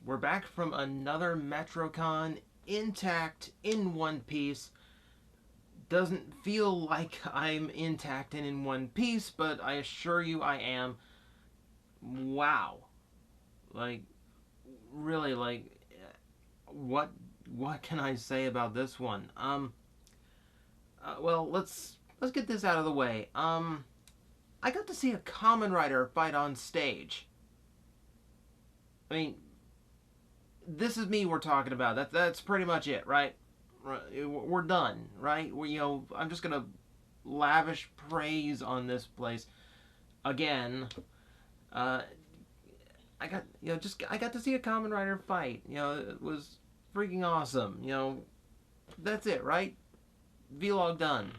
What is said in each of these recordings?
We're back from another Metrocon, intact, in one piece. Doesn't feel like I'm intact and in one piece, but I assure you I am. Wow. Like, really, like, what what can I say about this one? Well, let's get this out of the way. I got to see a Kamen Rider fight on stage. I mean, this is me we're talking about. That's pretty much it, right? We're done, right? I'm just gonna lavish praise on this place again. Uh, I got to see a Kamen Rider fight. It was freaking awesome. That's it, right? Vlog done.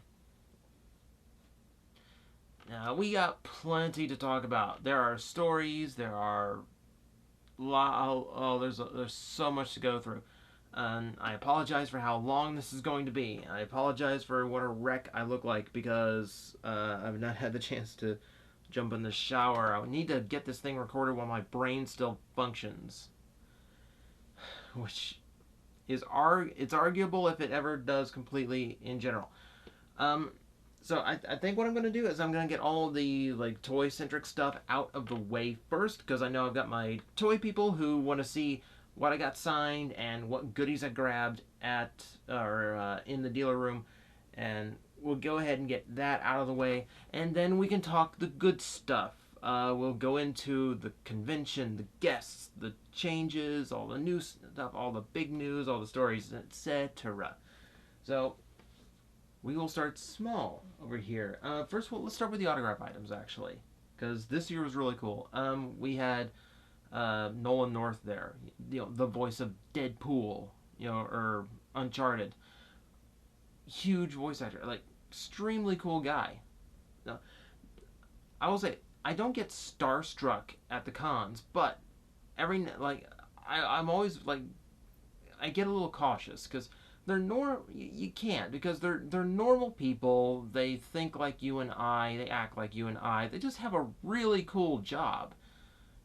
Now we got plenty to talk about. There are stories. There are there's so much to go through. And I apologize for how long this is going to be. I apologize for what a wreck I look like because I've not had the chance to jump in the shower. I need to get this thing recorded while my brain still functions, which is it's arguable if it ever does completely in general. Um, so I think what I'm going to do is I'm going to get all the like toy centric stuff out of the way first because I know I've got my toy people who want to see what I got signed and what goodies I grabbed at or in the dealer room, and we'll go ahead and get that out of the way, and then we can talk the good stuff. We'll go into the convention, the guests, the changes, all the new stuff, all the big news, all the stories, etc. So we will start small over here. First of all, let's start with the autograph items, actually, because this year was really cool. We had Nolan North there, the voice of Deadpool, or Uncharted. Huge voice actor, like, extremely cool guy. Now, I will say, I don't get starstruck at the cons, but I'm always, like, I get a little cautious, because you can't because they're normal people. They think like you and I. They act like you and I. They just have a really cool job,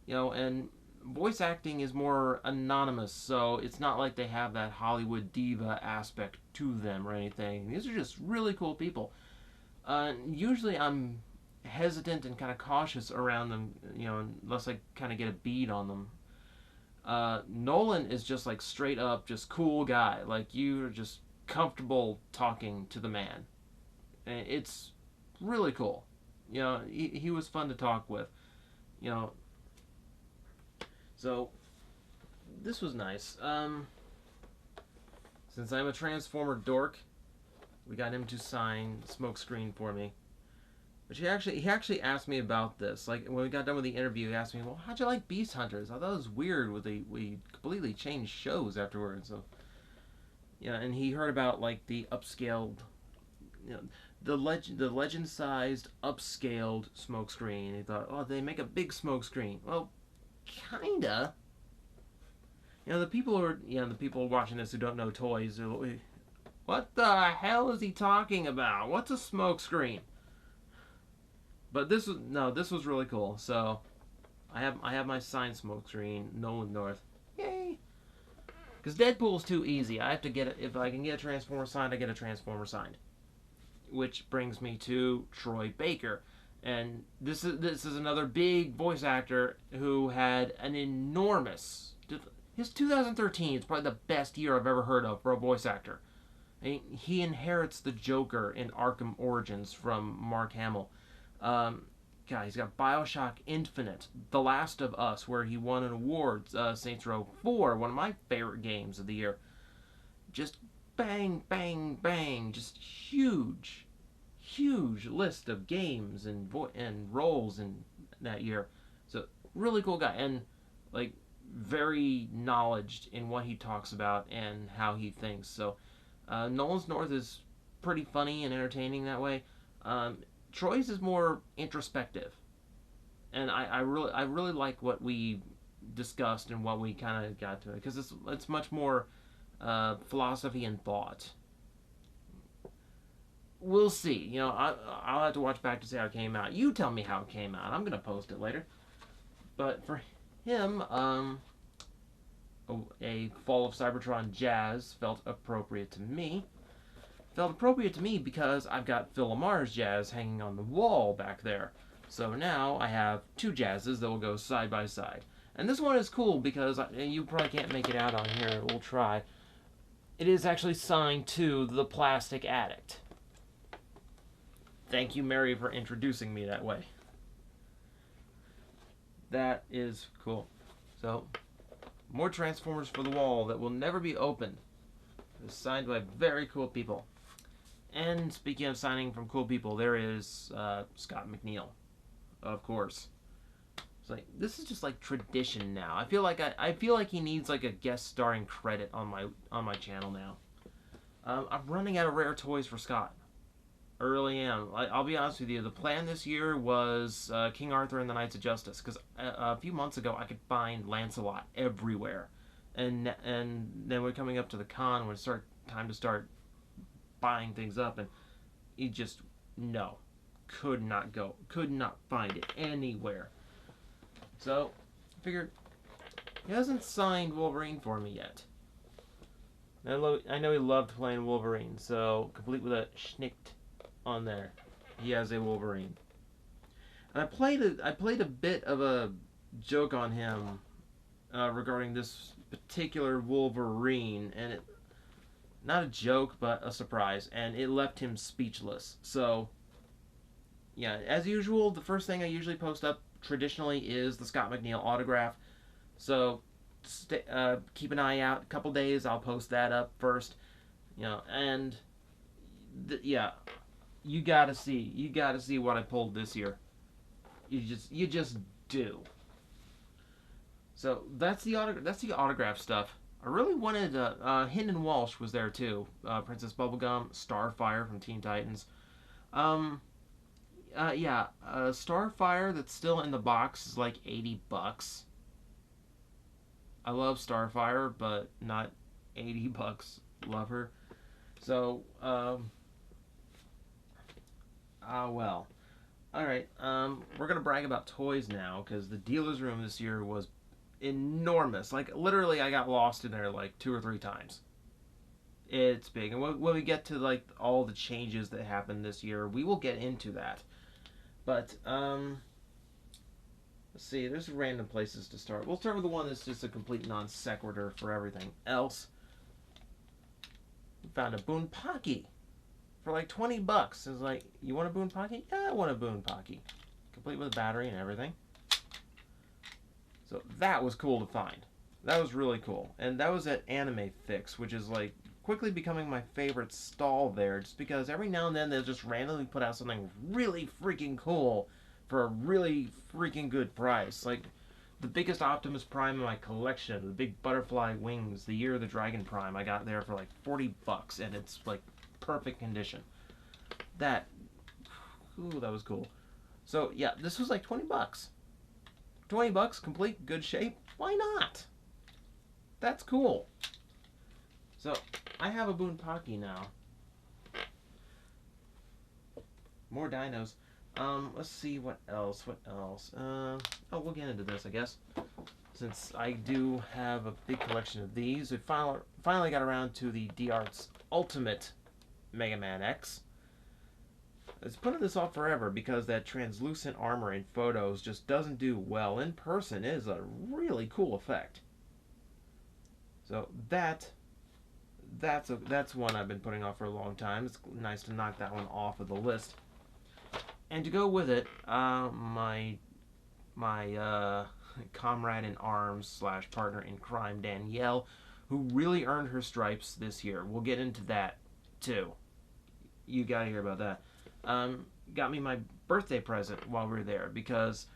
and voice acting is more anonymous, so it's not like they have that Hollywood diva aspect to them or anything. These are just really cool people. Usually I'm hesitant and kind of cautious around them, unless I kind of get a bead on them. Nolan is just like straight up, just cool guy. Like you're just comfortable talking to the man. And it's really cool. He was fun to talk with. You know, so this was nice. Since I'm a Transformer dork, we got him to sign Smokescreen for me. But he actually asked me about this. Like when we got done with the interview, he asked me, "Well, how'd you like Beast Hunters?" I thought it was weird. We completely changed shows afterwards. So yeah, and he heard about like the upscaled, the legend sized upscaled Smokescreen. He thought, oh, they make a big Smokescreen. Well, kinda. The people watching this who don't know toys. What the hell is he talking about? What's a Smokescreen? But this was really cool. So I have my signed Smokescreen, Nolan North. Yay! Because Deadpool's too easy. I have to get it. If I can get a Transformer signed, I get a Transformer signed. Which brings me to Troy Baker, and this is another big voice actor who had an enormous. His 2013 is probably the best year I've ever heard of for a voice actor. I mean, he inherits the Joker in Arkham Origins from Mark Hamill. He's got Bioshock Infinite, The Last of Us, where he won an award, Saints Row 4, one of my favorite games of the year. Just bang, bang, bang, just huge list of games and roles in that year. So, really cool guy, and, like, very knowledgeable in what he talks about and how he thinks. So, Nolan's North is pretty funny and entertaining that way. Troy's is more introspective, and I really like what we discussed and what we kind of got to it because it's much more philosophy and thought. We'll see. I'll have to watch back to see how it came out. You tell me how it came out. I'm gonna post it later. But for him, a Fall of Cybertron jazz felt appropriate to me. Felt appropriate to me because I've got Phil Lamar's jazz hanging on the wall back there. So now I have two jazzes that will go side by side. And this one is cool because you probably can't make it out on here. We'll try. It is actually signed to the Plastic Addict. Thank you, Mary, for introducing me that way. That is cool. So, more Transformers for the wall that will never be opened. It's signed by very cool people. And speaking of signing from cool people, there is Scott McNeil, of course. It's like this is just like tradition now. I feel like he needs like a guest starring credit on my channel now. I'm running out of rare toys for Scott. I really am. I'll be honest with you. The plan this year was King Arthur and the Knights of Justice, because a few months ago I could find Lancelot everywhere, and then we're coming up to the con when it's time to start buying things up, and he just could not find it anywhere. So I figured he hasn't signed Wolverine for me yet. I know he loved playing Wolverine, so complete with a schnicked on there, he has a Wolverine. And I played a bit of a joke on him regarding this particular Wolverine, and it not a joke but a surprise, and it left him speechless. So yeah, as usual, the first thing I usually post up traditionally is the Scott McNeil autograph. So keep an eye out. A couple days I'll post that up first, and yeah. You gotta see what I pulled this year. You just do. So that's the autograph stuff. I really wanted Hendon Walsh was there too. Princess Bubblegum, Starfire from Teen Titans. Starfire that's still in the box is like $80. I love Starfire, but not $80. Love her. So well. Alright, we're going to brag about toys now, because the dealer's room this year was enormous. Like, literally, I got lost in there, like, 2 or 3 times. It's big. And when we get to, like, all the changes that happened this year, we will get into that. But, let's see, there's random places to start. We'll start with the one that's just a complete non-sequitur for everything else. We found a Boon Pocky for like $20. It's like, you want a Boon Pocky? Yeah, I want a Boon Pocky. Complete with a battery and everything. So that was cool to find. That was really cool. And that was at Anime Fix, which is like quickly becoming my favorite stall there, just because every now and then they'll just randomly put out something really freaking cool for a really freaking good price. Like the biggest Optimus Prime in my collection, the big butterfly wings, the Year of the Dragon Prime, I got there for like $40, and it's like perfect condition. That was cool. So yeah, this was like $20. $20, complete, good shape. Why not? That's cool. So I have a Boon Pocky now. More dinos. Let's see what else. We'll get into this, I guess. Since I do have a big collection of these, we finally got around to the D-Arts Ultimate Mega Man X. It's putting this off forever because that translucent armor in photos just doesn't do well. In person, it is a really cool effect. So that's one I've been putting off for a long time. It's nice to knock that one off of the list. And to go with it, my comrade in arms / partner in crime, Danielle, who really earned her stripes this year. We'll get into that too. You gotta hear about that. Got me my birthday present while we were there, because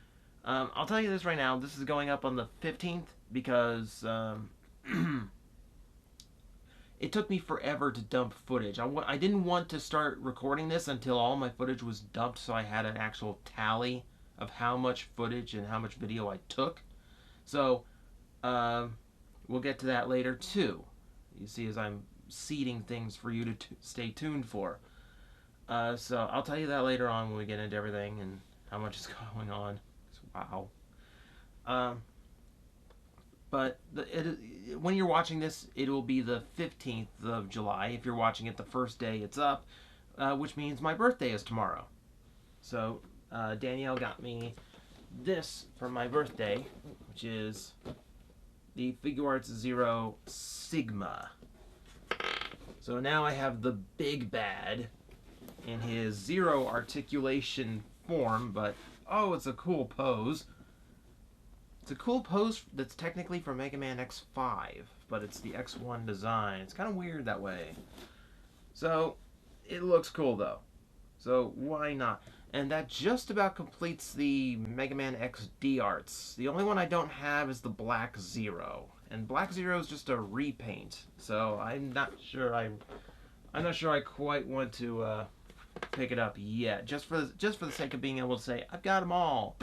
I'll tell you this right now. This is going up on the 15th because it took me forever to dump footage. I didn't want to start recording this until all my footage was dumped, so I had an actual tally of how much footage and how much video I took. So we'll get to that later too. You see, as I'm seeding things for you to stay tuned for. So I'll tell you that later on when we get into everything and how much is going on. Wow. but when you're watching this, it will be the 15th of July. If you're watching it the first day it's up, which means my birthday is tomorrow. So Danielle got me this for my birthday, which is the Figuarts Zero Sigma. So now I have the big bad in his zero articulation form, but oh, it's a cool pose. It's a cool pose that's technically from Mega Man X5, but it's the X1 design. It's kind of weird that way. So, it looks cool though. So, why not? And that just about completes the Mega Man XD arts. The only one I don't have is the Black Zero. And Black Zero is just a repaint. So, I'm not sure I quite want to pick it up yet. Just for the sake of being able to say, I've got them all.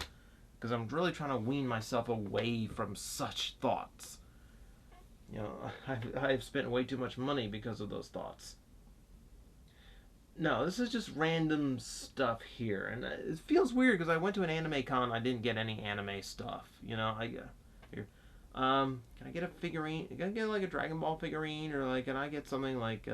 Because I'm really trying to wean myself away from such thoughts. You know, I've spent way too much money because of those thoughts. No, this is just random stuff here. And it feels weird because I went to an anime con, I didn't get any anime stuff. You know, here. Can I get a figurine? Can I get like a Dragon Ball figurine? Or like, can I get something like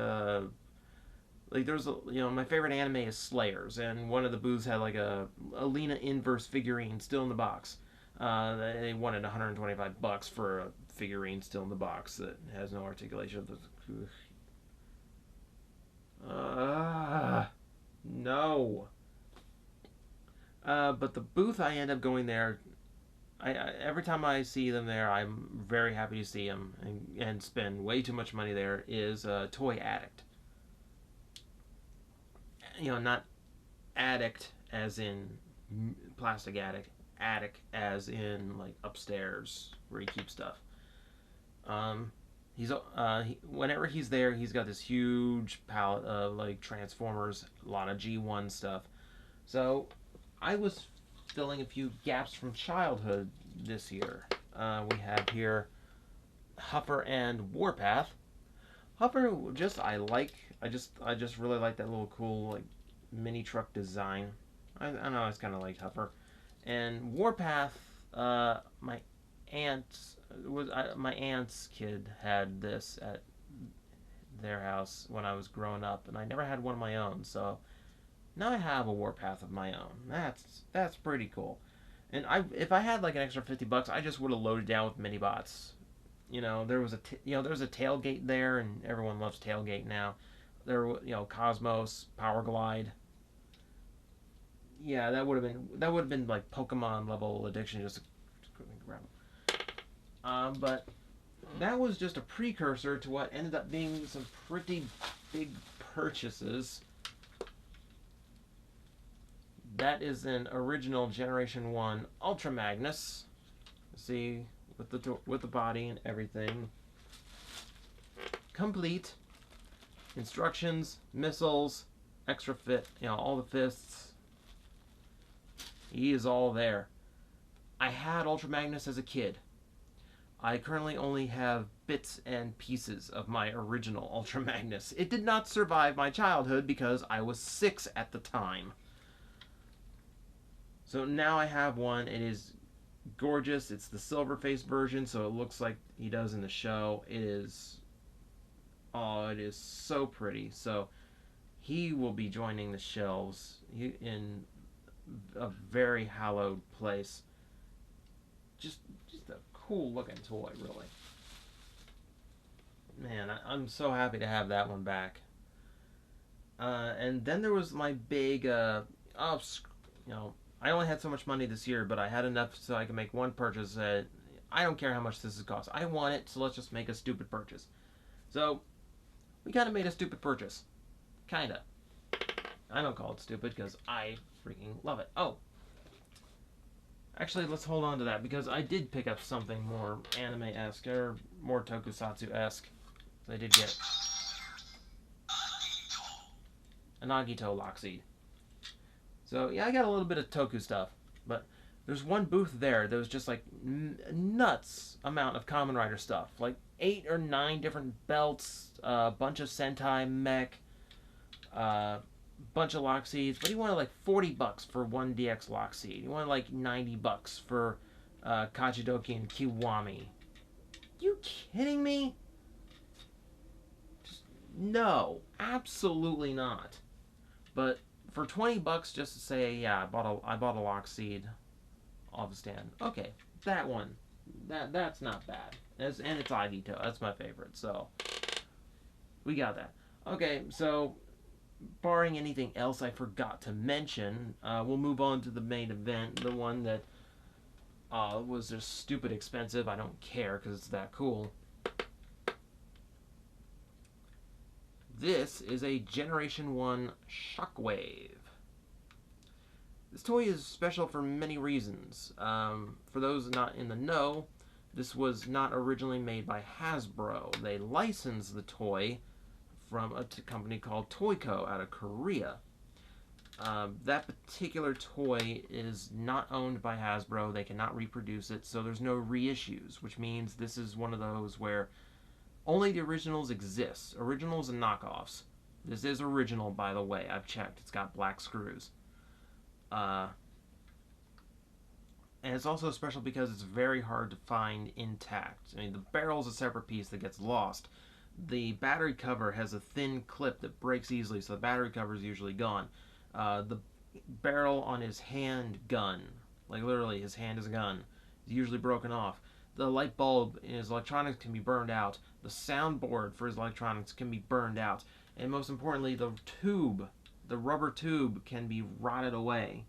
there's my favorite anime is Slayers, and one of the booths had like a Lena Inverse figurine still in the box. They wanted $125 for a figurine still in the box that has no articulation. No. But the booth, I end up going there. I every time I see them there, I'm very happy to see them and spend way too much money there. Is Toy Addict. You know, not addict as in plastic addict, attic as in like upstairs where he keeps stuff. Whenever he's there, he's got this huge palette of like Transformers, a lot of G1 stuff. So I was filling a few gaps from childhood this year. We have here Huffer and Warpath. Huffer, I just really like that little cool like mini truck design. I know I kind of liked Huffer, and Warpath. My aunt's kid had this at their house when I was growing up, and I never had one of my own. So now I have a Warpath of my own. That's pretty cool. And if I had like an extra $50, I just would have loaded down with mini bots. You know, there was a tailgate there, and everyone loves tailgate now. There, Cosmos, Power Glide. Yeah, that would have been like Pokemon level addiction. Just grab them. But that was just a precursor to what ended up being some pretty big purchases. That is an original Generation 1 Ultra Magnus. See, with the body and everything. Complete. Instructions, missiles, extra fit, all the fists. He is all there. I had Ultra Magnus as a kid. I currently only have bits and pieces of my original Ultra Magnus. It did not survive my childhood because I was 6 at the time. So now I have one. It is gorgeous. It's the silver face version, so it looks like he does in the show. It is so pretty. So he will be joining the shelves in a very hallowed place. Just a cool looking toy, really. Man, I'm so happy to have that one back. And then there was my big, I only had so much money this year, but I had enough so I could make one purchase. I don't care how much this costs. I want it, so let's just make a stupid purchase. So, we kind of made a stupid purchase. Kinda. I don't call it stupid because I freaking love it. Oh. Actually, let's hold on to that because I did pick up something more anime-esque or more tokusatsu-esque. I did get a Nagito Lockseed. So, yeah, I got a little bit of Toku stuff, but there's one booth there that was just like nuts amount of Kamen Rider stuff. Like 8 or 9 different belts, a bunch of Sentai mech, bunch of Lockseeds, but he wanted like $40 for one DX Lockseed. He wanted like $90 for Kachidoki and Kiwami. You kidding me? Just, no, absolutely not. But for $20, just to say, yeah, I bought a lock seed off the stand. Okay, that one, that's not bad. And it's Ivy Toe. That's my favorite. So we got that. Okay, so barring anything else I forgot to mention, we'll move on to the main event, the one that was just stupid expensive. I don't care because it's that cool. This is a Generation 1 Shockwave. This toy is special for many reasons. For those not in the know, this was not originally made by Hasbro. They licensed the toy from a company called Toyco out of Korea. That particular toy is not owned by Hasbro. They cannot reproduce it, so there's no reissues, which means this is one of those where only the originals exist. Originals and knockoffs. This is original, by the way. I've checked. It's got black screws. And it's also special because it's very hard to find intact. I mean, the barrel's a separate piece that gets lost. The battery cover has a thin clip that breaks easily, so the battery cover is usually gone. The barrel on his hand gun, like literally his hand is a gun, is usually broken off. The light bulb in his electronics can be burned out. The soundboard for his electronics can be burned out. And most importantly, the tube, the rubber tube, can be rotted away.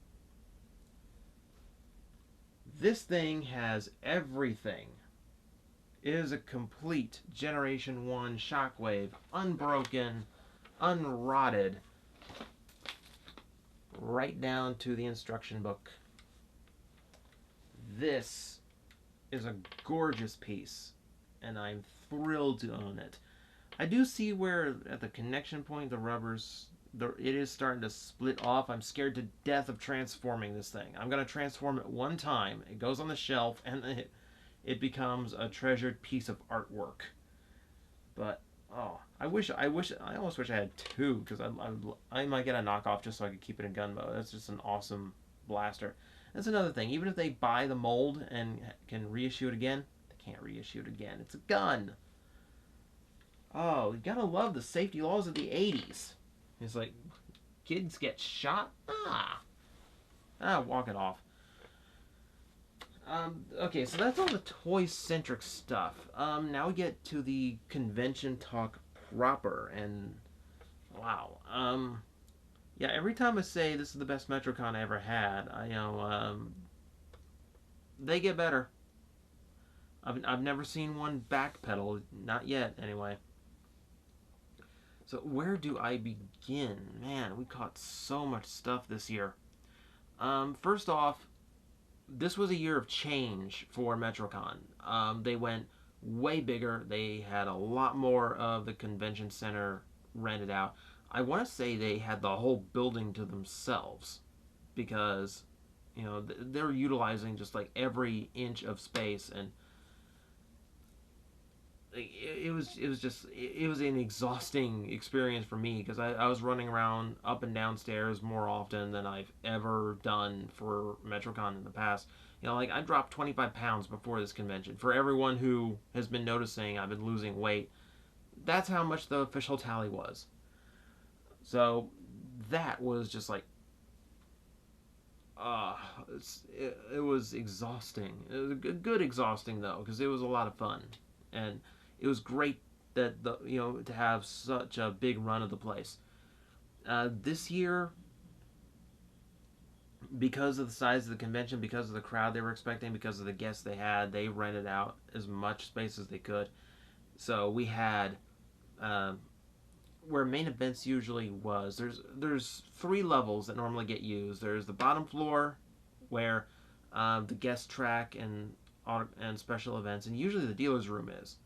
This thing has everything. It is a complete Generation 1 Shockwave, unbroken, unrotted, right down to the instruction book. This is a gorgeous piece, and I'm thrilled to own it. I do see where at the connection point it is starting to split off. I'm scared to death of transforming this thing. I'm going to transform it one time. It goes on the shelf, and it becomes a treasured piece of artwork. But I almost wish I had two, because I might get a knockoff just so I could keep it in gun mode. That's just an awesome blaster. That's another thing. Even if they buy the mold and can reissue it again, they can't reissue it again. It's a gun. Oh, you gotta love the safety laws of the 80s. It's like, kids get shot? Walk it off. Okay, so that's all the toy-centric stuff. Now we get to the convention talk proper, and wow. Yeah, every time I say this is the best Metrocon I ever had, they get better. I've never seen one backpedal, not yet, anyway. So where do I begin? Man, we caught so much stuff this year. First off, this was a year of change for Metrocon. They went way bigger. They had a lot more of the convention center rented out. I want to say they had the whole building to themselves because, they're utilizing just like every inch of space, and it was an exhausting experience for me because I was running around up and downstairs more often than I've ever done for Metrocon in the past. I dropped 25 pounds before this convention. For everyone who has been noticing I've been losing weight, that's how much the official tally was. So that was just like, it was exhausting. It was good exhausting though, because it was a lot of fun, and it was great that to have such a big run of the place. This year, because of the size of the convention, because of the crowd they were expecting, because of the guests they had, they rented out as much space as they could. So we had where main events usually was. There's 3 levels that normally get used. There's the bottom floor, where the guest track and special events, and usually the dealer's room is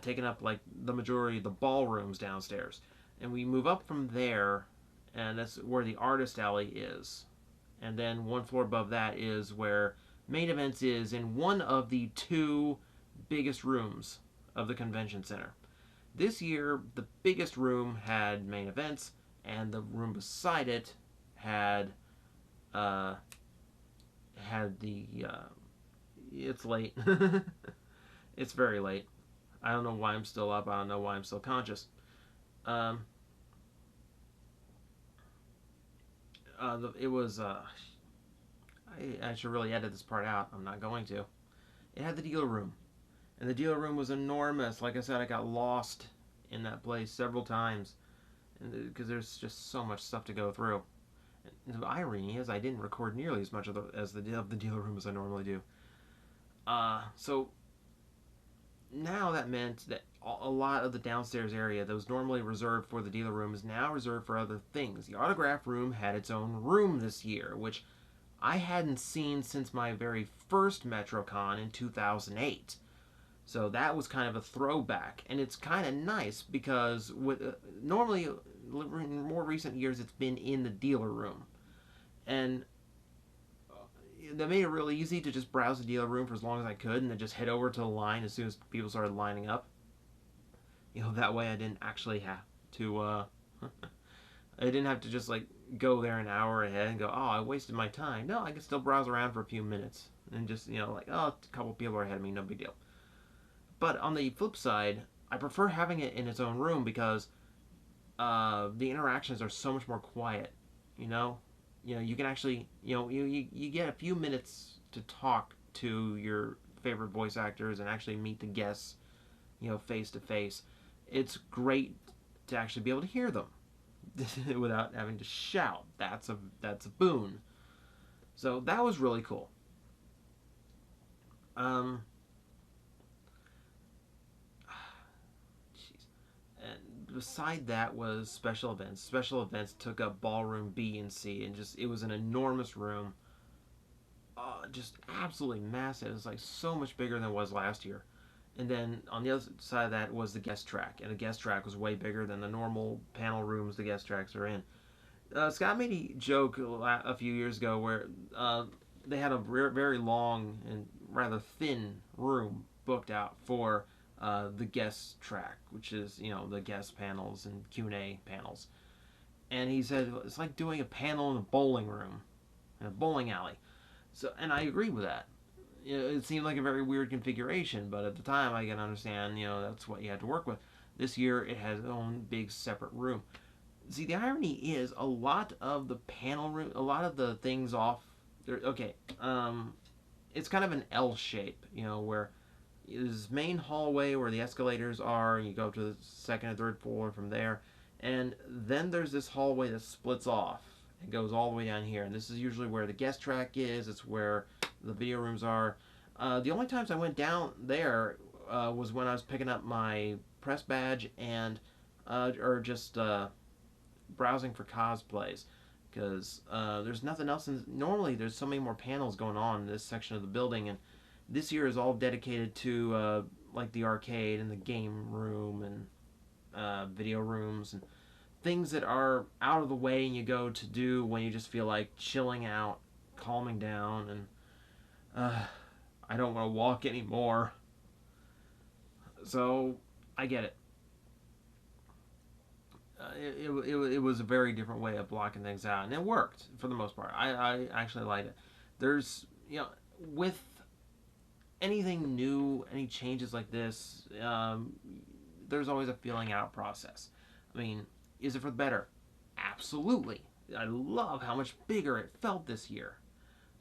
taking up like the majority of the ballrooms downstairs. And we move up from there, and that's where the artist alley is. And then one floor above that is where main events is, in one of the 2 biggest rooms of the convention center. This year, the biggest room had main events, and the room beside it had the it's late. It's very late. I don't know why I'm still up. I don't know why I'm still conscious. Um, it was. I should really edit this part out. I'm not going to. It had the dealer room, and the dealer room was enormous. Like I said, I got lost in that place several times, because there's just so much stuff to go through. And the irony is, I didn't record nearly as much of the dealer room as I normally do. So now that meant that a lot of the downstairs area that was normally reserved for the dealer room is now reserved for other things. The autograph room had its own room this year, which I hadn't seen since my very first Metrocon in 2008. So that was kind of a throwback, and it's kind of nice because normally in more recent years it's been in the dealer room, and that made it really easy to just browse the dealer room for as long as I could, and then just head over to the line as soon as people started lining up. That way I didn't actually have to. I didn't have to just like go there an hour ahead and go, oh, I wasted my time. No, I could still browse around for a few minutes and just like, oh, a couple people are ahead of me, no big deal. But on the flip side, I prefer having it in its own room because the interactions are so much more quiet. You can actually, you get a few minutes to talk to your favorite voice actors and actually meet the guests, face to face. It's great to actually be able to hear them without having to shout. That's a boon. So that was really cool. Beside that was special events. Special events took up ballroom B and C, and it was an enormous room, just absolutely massive. It was like so much bigger than it was last year. And then on the other side of that was the guest track, and the guest track was way bigger than the normal panel rooms the guest tracks are in. Scott made a joke a few years ago where they had a very long and rather thin room booked out for the guest track, which is the guest panels and Q&A panels. And he said it's like doing a panel in a bowling room, in a bowling alley. So, and I agree with that. It seemed like a very weird configuration, but at the time I can understand, that's what you had to work with. This year it has its own big separate room. See, the irony is a lot of the panel room, a lot of the things off there. Okay, it's kind of an L shape, where there's main hallway where the escalators are, and you go up to the second and third floor from there, and then there's this hallway that splits off and goes all the way down here, and this is usually where the guest track is. It's where the video rooms are. The only times I went down there was when I was picking up my press badge and or just browsing for cosplays, because there's nothing else. Normally there's so many more panels going on in this section of the building, and this year is all dedicated to like the arcade and the game room and video rooms and things that are out of the way and you go to do when you just feel like chilling out, calming down, and I don't want to walk anymore. So I get it. It was a very different way of blocking things out, and it worked for the most part. I actually liked it. There's with anything new, any changes like this, there's always a feeling out process. I mean, is it for the better? Absolutely. I love how much bigger it felt this year.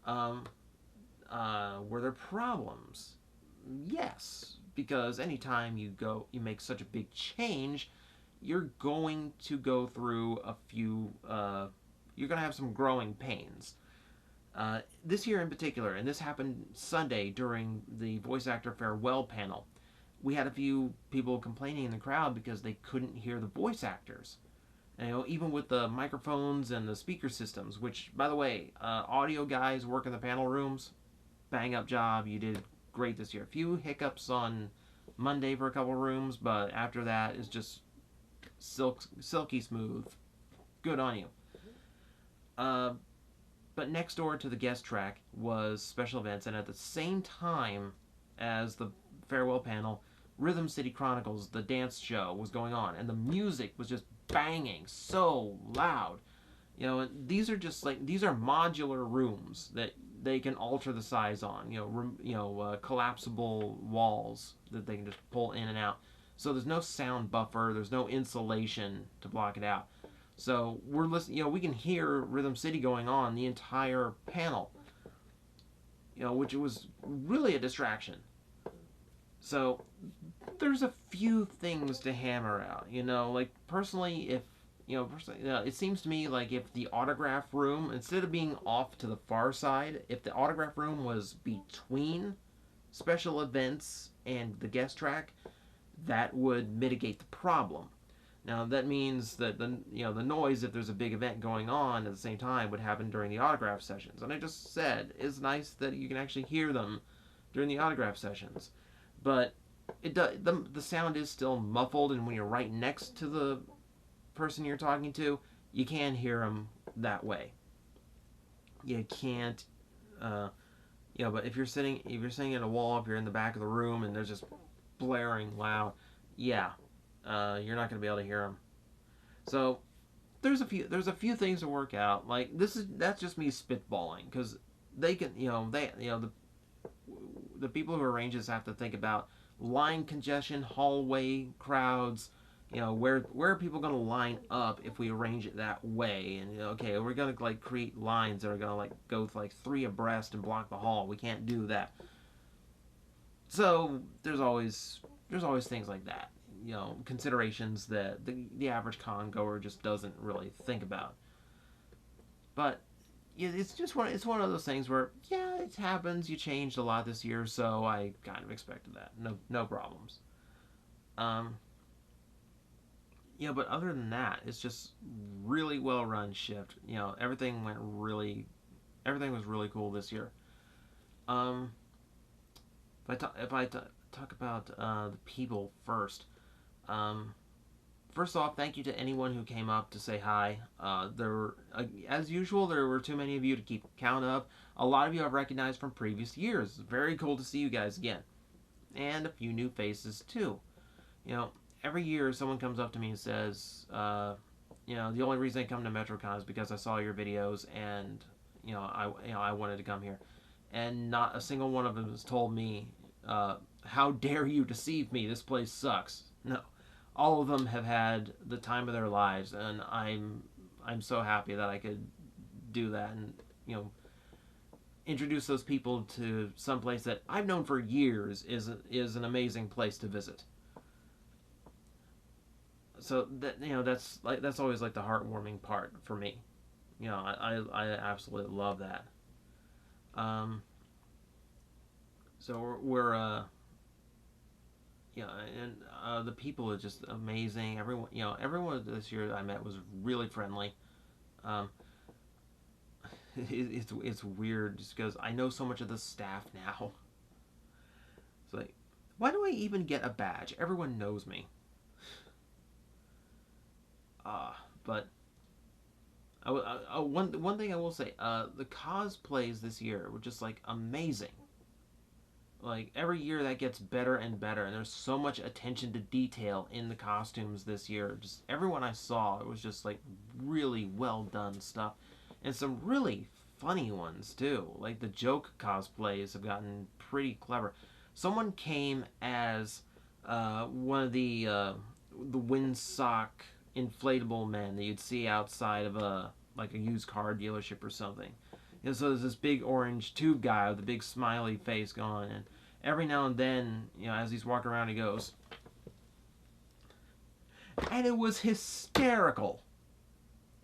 Were there problems? Yes, because anytime you make such a big change, you're going to go through a few. You're going to have some growing pains. This year in particular, and this happened Sunday during the voice actor farewell panel, we had a few people complaining in the crowd because they couldn't hear the voice actors. Even with the microphones and the speaker systems, which, by the way, audio guys work in the panel rooms, bang up job. You did great this year. A few hiccups on Monday for a couple rooms, but after that is just silky smooth. Good on you. But next door to the guest track was special events, and at the same time as the farewell panel, Rhythm City Chronicles, the dance show, was going on, and the music was just banging so loud. These are just these are modular rooms that they can alter the size on. Collapsible walls that they can just pull in and out. So there's no sound buffer. There's no insulation to block it out. So we're listening. We can hear Rhythm City going on the entire panel. Which was really a distraction. So there's a few things to hammer out. Like personally, if it seems to me like if the autograph room, instead of being off to the far side, if the autograph room was between special events and the guest track, that would mitigate the problem. Now that means that the noise, if there's a big event going on at the same time, would happen during the autograph sessions. And I just said it's nice that you can actually hear them during the autograph sessions, but the sound is still muffled, and when you're right next to the person you're talking to, you can hear them that way. You can't, but if you're sitting at a wall, if you're in the back of the room and they're just blaring loud, yeah, you're not going to be able to hear them. So there's a few things to work out. Like that's just me spitballing, because they can, the people who arrange this have to think about line congestion, hallway crowds. Where are people going to line up if we arrange it that way? And okay, we're going to create lines that are going to go 3 abreast and block the hall. We can't do that. So there's always things like that. Considerations that the average con goer just doesn't really think about. But it's one of those things where it happens. You changed a lot this year, so I kind of expected that. No problems. But other than that, it's just really well run shift. Everything was really cool this year. If I talk about the people first. First off, thank you to anyone who came up to say hi. As usual, there were too many of you to keep count of. A lot of you I've recognized from previous years. Very cool to see you guys again. And a few new faces, too. Every year someone comes up to me and says, the only reason I come to Metrocon is because I saw your videos and, I wanted to come here. And not a single one of them has told me, how dare you deceive me, this place sucks. No. All of them have had the time of their lives, and I'm so happy that I could do that and, introduce those people to some place that I've known for years is an amazing place to visit. So that that's always the heartwarming part for me. I absolutely love that. So we're and the people are just amazing. Everyone this year I met was really friendly. It's weird just because I know so much of the staff now. It's like, why do I even get a badge? Everyone knows me. But one thing I will say, the cosplays this year were just amazing. Every year that gets better and better, and there's so much attention to detail in the costumes this year. Just everyone I saw, it was just really well done stuff, and some really funny ones too. The joke cosplays have gotten pretty clever. Someone came as one of the windsock inflatable men that you'd see outside of a used car dealership or something. And so there's this big orange tube guy with a big smiley face going, and every now and then, as he's walking around, he goes, and it was hysterical.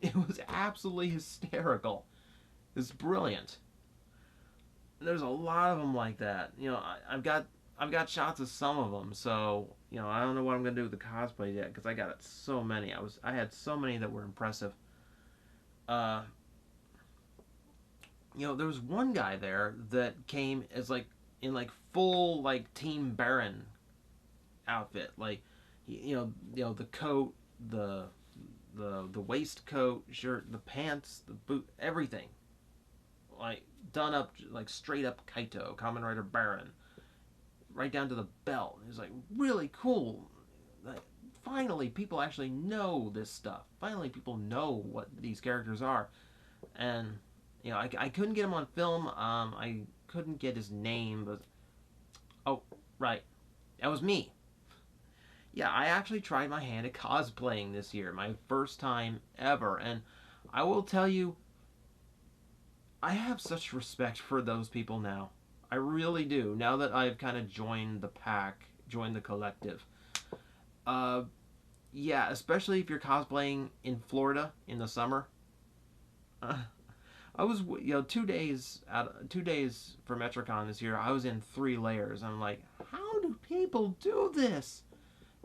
It was absolutely hysterical. It's brilliant. There's a lot of them like that. I've got shots of some of them, so I don't know what I'm gonna do with the cosplay yet because I got so many. I had so many that were impressive. There was one guy there that came as in full Team Baron outfit, the coat, the waistcoat, shirt, the pants, the boot, everything, done up straight up Kaito, Kamen Rider Baron, right down to the belt. It was really cool. Finally, people actually know this stuff. Finally, people know what these characters are, and I couldn't get him on film. I couldn't get his name, but oh, right, that was me. Yeah, I actually tried my hand at cosplaying this year, my first time ever, and I will tell you, I have such respect for those people now. I really do. Now that I've kind of joined the pack, joined the collective. Uh, yeah, especially if you're cosplaying in Florida in the summer. Uh, I was, 2 days for Metrocon this year. I was in 3 layers. I'm like, how do people do this?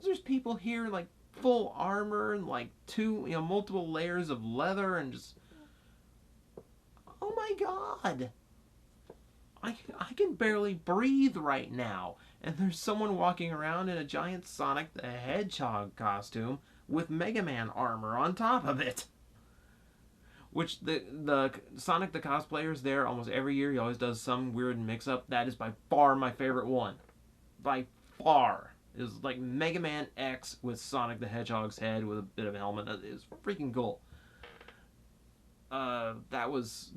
There's people here like full armor and like multiple layers of leather and just, oh my god, I can barely breathe right now. And there's someone walking around in a giant Sonic the Hedgehog costume with Mega Man armor on top of it. Which the Sonic the cosplayers there almost every year, he always does some weird mix up. That is by far my favorite one. By far. Is like Mega Man X with Sonic the Hedgehog's head with a bit of a helmet. It is freaking cool. That was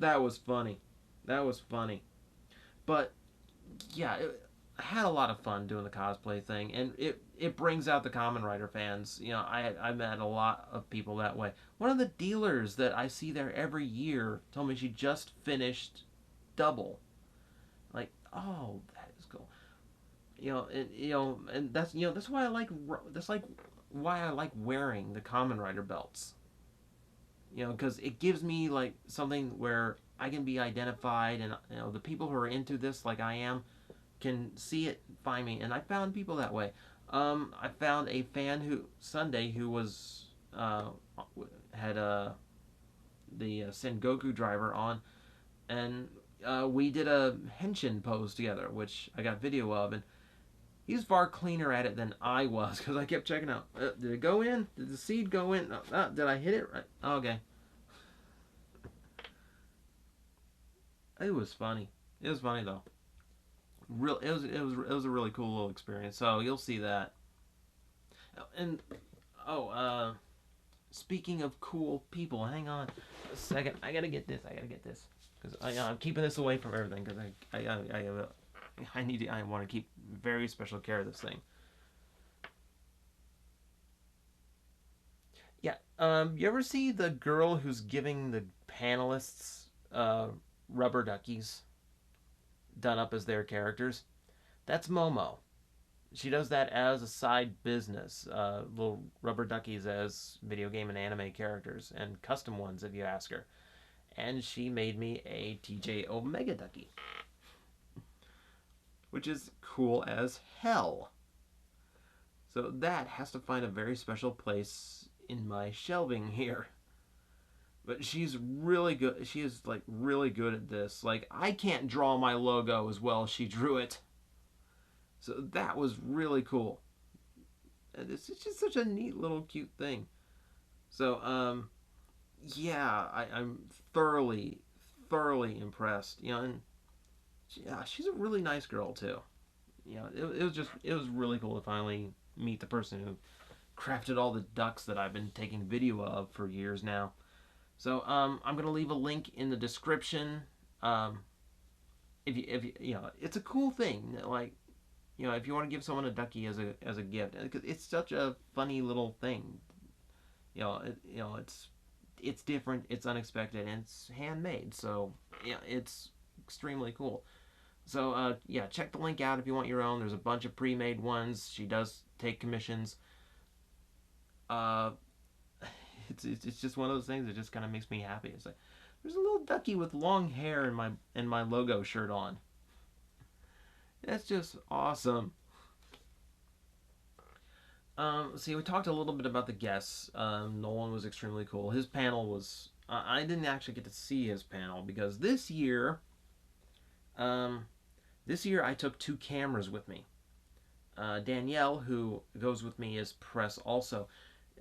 funny. That was funny. But yeah, I had a lot of fun doing the cosplay thing, and it brings out the Kamen Rider fans. I met a lot of people that way. One of the dealers that I see there every year told me she just finished Double. Like, oh, that is cool. And that's why I like wearing the Kamen Rider belts. Because it gives me like something where I can be identified, and the people who are into this like I am can see it, find me, and I found people that way. I found a fan who was had the Sengoku driver on, and we did a henshin pose together, which I got video of, and he's far cleaner at it than I was because I kept checking out. Did it go in? Did the seed go in? Did I hit it right? Okay. It was funny. It was funny though. It was a really cool little experience. So you'll see that. And oh, speaking of cool people, hang on a second. I gotta get this. Because I'm keeping this away from everything because I want to keep very special care of this thing. Yeah. You ever see the girl who's giving the panelists rubber duckies done up as their characters? That's Momo. She does that as a side business. Little rubber duckies as video game and anime characters, and custom ones if you ask her. And she made me a TJOmega ducky, which is cool as hell. So that has to find a very special place in my shelving here. But she's really good. She is like really good at this. Like, I can't draw my logo as well as she drew it. So that was really cool. And it's just such a neat little cute thing. So yeah, I'm thoroughly impressed. And yeah, she's a really nice girl too. It was really cool to finally meet the person who crafted all the ducks that I've been taking video of for years now. So I'm gonna leave a link in the description. If you it's a cool thing. Like, if you want to give someone a ducky as a gift, because it's such a funny little thing. It's different, it's unexpected, and it's handmade. So yeah, it's extremely cool. So yeah, check the link out if you want your own. There's a bunch of pre-made ones. She does take commissions. Uh, it's just one of those things that just kind of makes me happy. It's like there's a little ducky with long hair and my logo shirt on. That's just awesome. See, we talked a little bit about the guests. Nolan was extremely cool. His panel was. I didn't actually get to see his panel because this year I took 2 cameras with me. Danielle, who goes with me, is press also.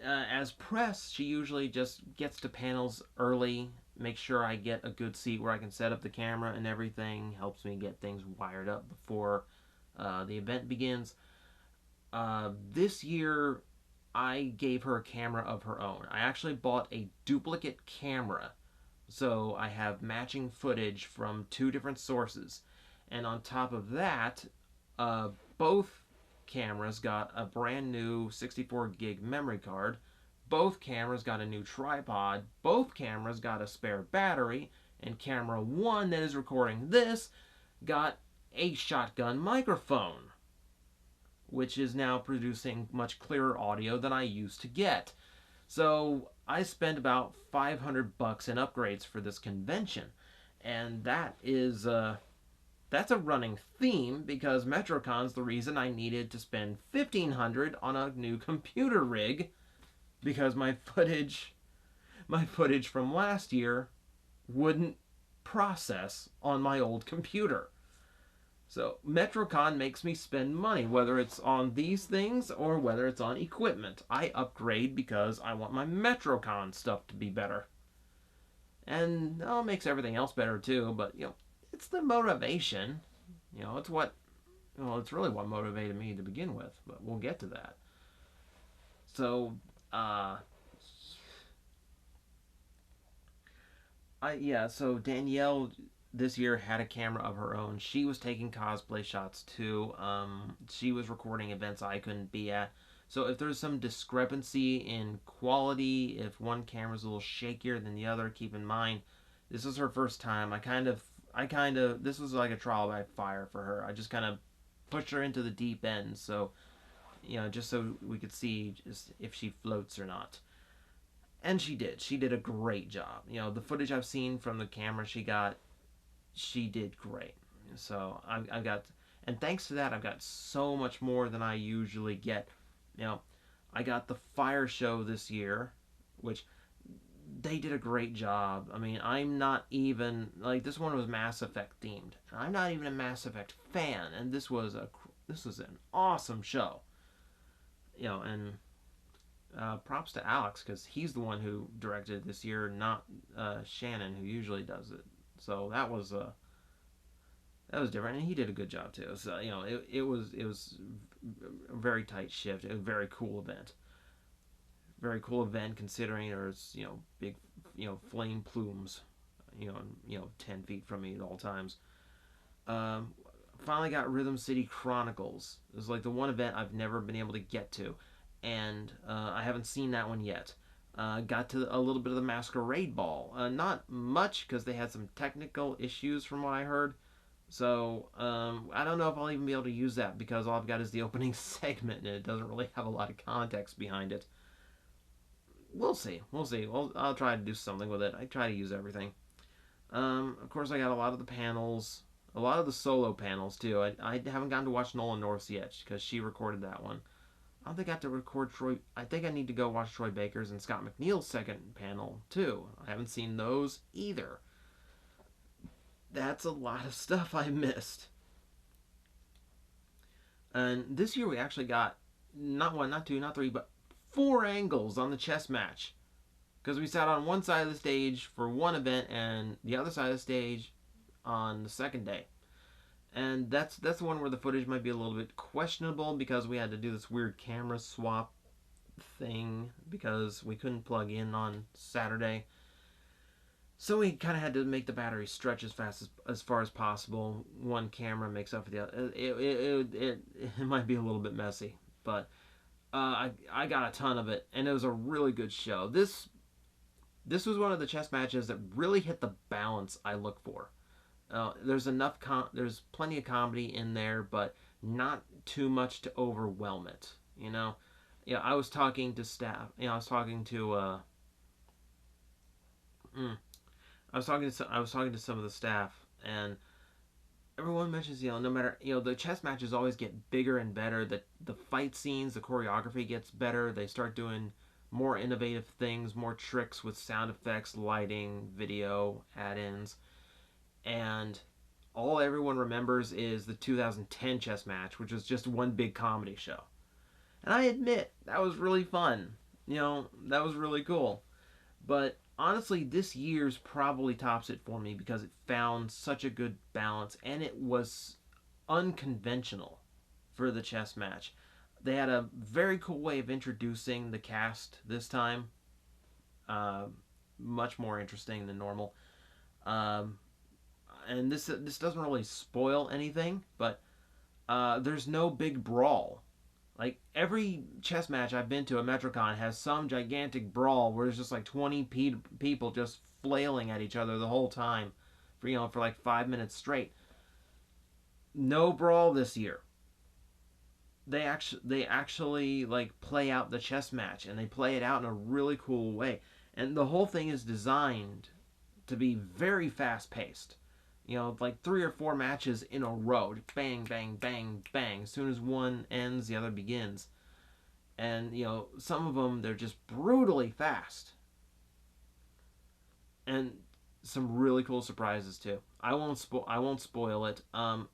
As press, she usually just gets to panels early, makes sure I get a good seat where I can set up the camera and everything, helps me get things wired up before the event begins. This year, I gave her a camera of her own. I actually bought a duplicate camera. So I have matching footage from two different sources. And on top of that, both cameras got a brand new 64 gig memory card. Both cameras got a new tripod. Both cameras got a spare battery. And camera one that is recording this got a shotgun microphone, which is now producing much clearer audio than I used to get. So I spent about $500 in upgrades for this convention, and that's a running theme because Metrocon's the reason I needed to spend $1,500 on a new computer rig because my footage from last year wouldn't process on my old computer. So Metrocon makes me spend money, whether it's on these things or whether it's on equipment. I upgrade because I want my Metrocon stuff to be better. And it makes everything else better too, but it's the motivation. It's really what motivated me to begin with, but we'll get to that. So, so Danielle this year had a camera of her own. She was taking cosplay shots too. She was recording events I couldn't be at. So if there's some discrepancy in quality, if one camera's a little shakier than the other, keep in mind this was her first time. This was like a trial by fire for her. I just kind of pushed her into the deep end, so just so we could see just if she floats or not. And she did. She did a great job. The footage I've seen from the camera she did great. So I got, and thanks to that, I've got so much more than I usually get. I got the fire show this year, which they did a great job. I mean, I'm not even like this one was Mass Effect themed. I'm not even a Mass Effect fan, and this was an awesome show. And props to Alex because he's the one who directed it this year, not Shannon who usually does it. So that was different, and he did a good job too. So it was a very tight shift. A very cool event. Very cool event considering there's big flame plumes 10 feet from me at all times. Finally got Rhythm City Chronicles. It was like the one event I've never been able to get to, and I haven't seen that one yet. Got to a little bit of the Masquerade Ball. Not much because they had some technical issues from what I heard. So I don't know if I'll even be able to use that because all I've got is the opening segment and it doesn't really have a lot of context behind it. We'll see. I'll try to do something with it. I try to use everything. Of course, I got a lot of the panels, a lot of the solo panels too. I haven't gotten to watch Nolan North's yet because she recorded that one. I don't think I have to record Troy. I think I need to go watch Troy Baker's and Scott McNeil's second panel too. I haven't seen those either. That's a lot of stuff I missed. And this year we actually got not one, not two, not three, but 4 angles on the chess match. Because we sat on one side of the stage for one event and the other side of the stage on the second day. And that's the one where the footage might be a little bit questionable because we had to do this weird camera swap thing because we couldn't plug in on Saturday. So we kind of had to make the battery stretch as far as possible. One camera makes up for the other. It might be a little bit messy, but I got a ton of it, and it was a really good show. This was one of the chess matches that really hit the balance I look for. There's plenty of comedy in there, but not too much to overwhelm it. I was talking to staff. I was talking to I was talking to some of the staff, and everyone mentions no matter the chess matches always get bigger and better. The fight scenes, the choreography gets better. They start doing more innovative things, more tricks with sound effects, lighting, video, add-ins, and all everyone remembers is the 2010 chess match, which was just one big comedy show. And I admit that was really fun. That was really cool, but honestly, this year's probably tops it for me because it found such a good balance and it was unconventional for the chess match. They had a very cool way of introducing the cast this time. much more interesting than normal. Um, and this doesn't really spoil anything, but there's no big brawl. Like every chess match I've been to at Metrocon has some gigantic brawl where there's just like 20 people just flailing at each other the whole time, for like 5 minutes straight. No brawl this year. They actually like play out the chess match, and they play it out in a really cool way. And the whole thing is designed to be very fast paced. Like 3 or 4 matches in a row. Bang, bang, bang, bang. As soon as one ends, the other begins. And, some of them, they're just brutally fast. And some really cool surprises, too. I won't spoil it.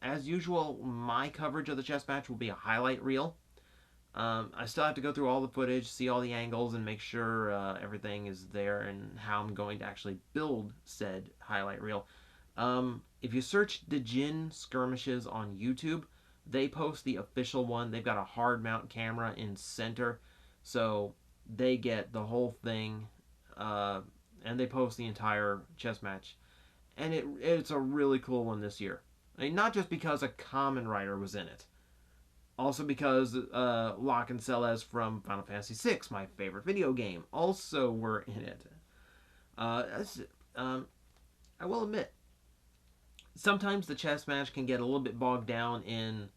As usual, my coverage of the chess match will be a highlight reel. I still have to go through all the footage, see all the angles, and make sure everything is there and how I'm going to actually build said highlight reel. If you search the Jin skirmishes on YouTube, they post the official one. They've got a hard mount camera in center, so they get the whole thing, and they post the entire chess match. And it's a really cool one this year. I mean, not just because a common writer was in it, also because Locke and Celes from Final Fantasy VI, my favorite video game, also were in it. I will admit, sometimes the chess match can get a little bit bogged down in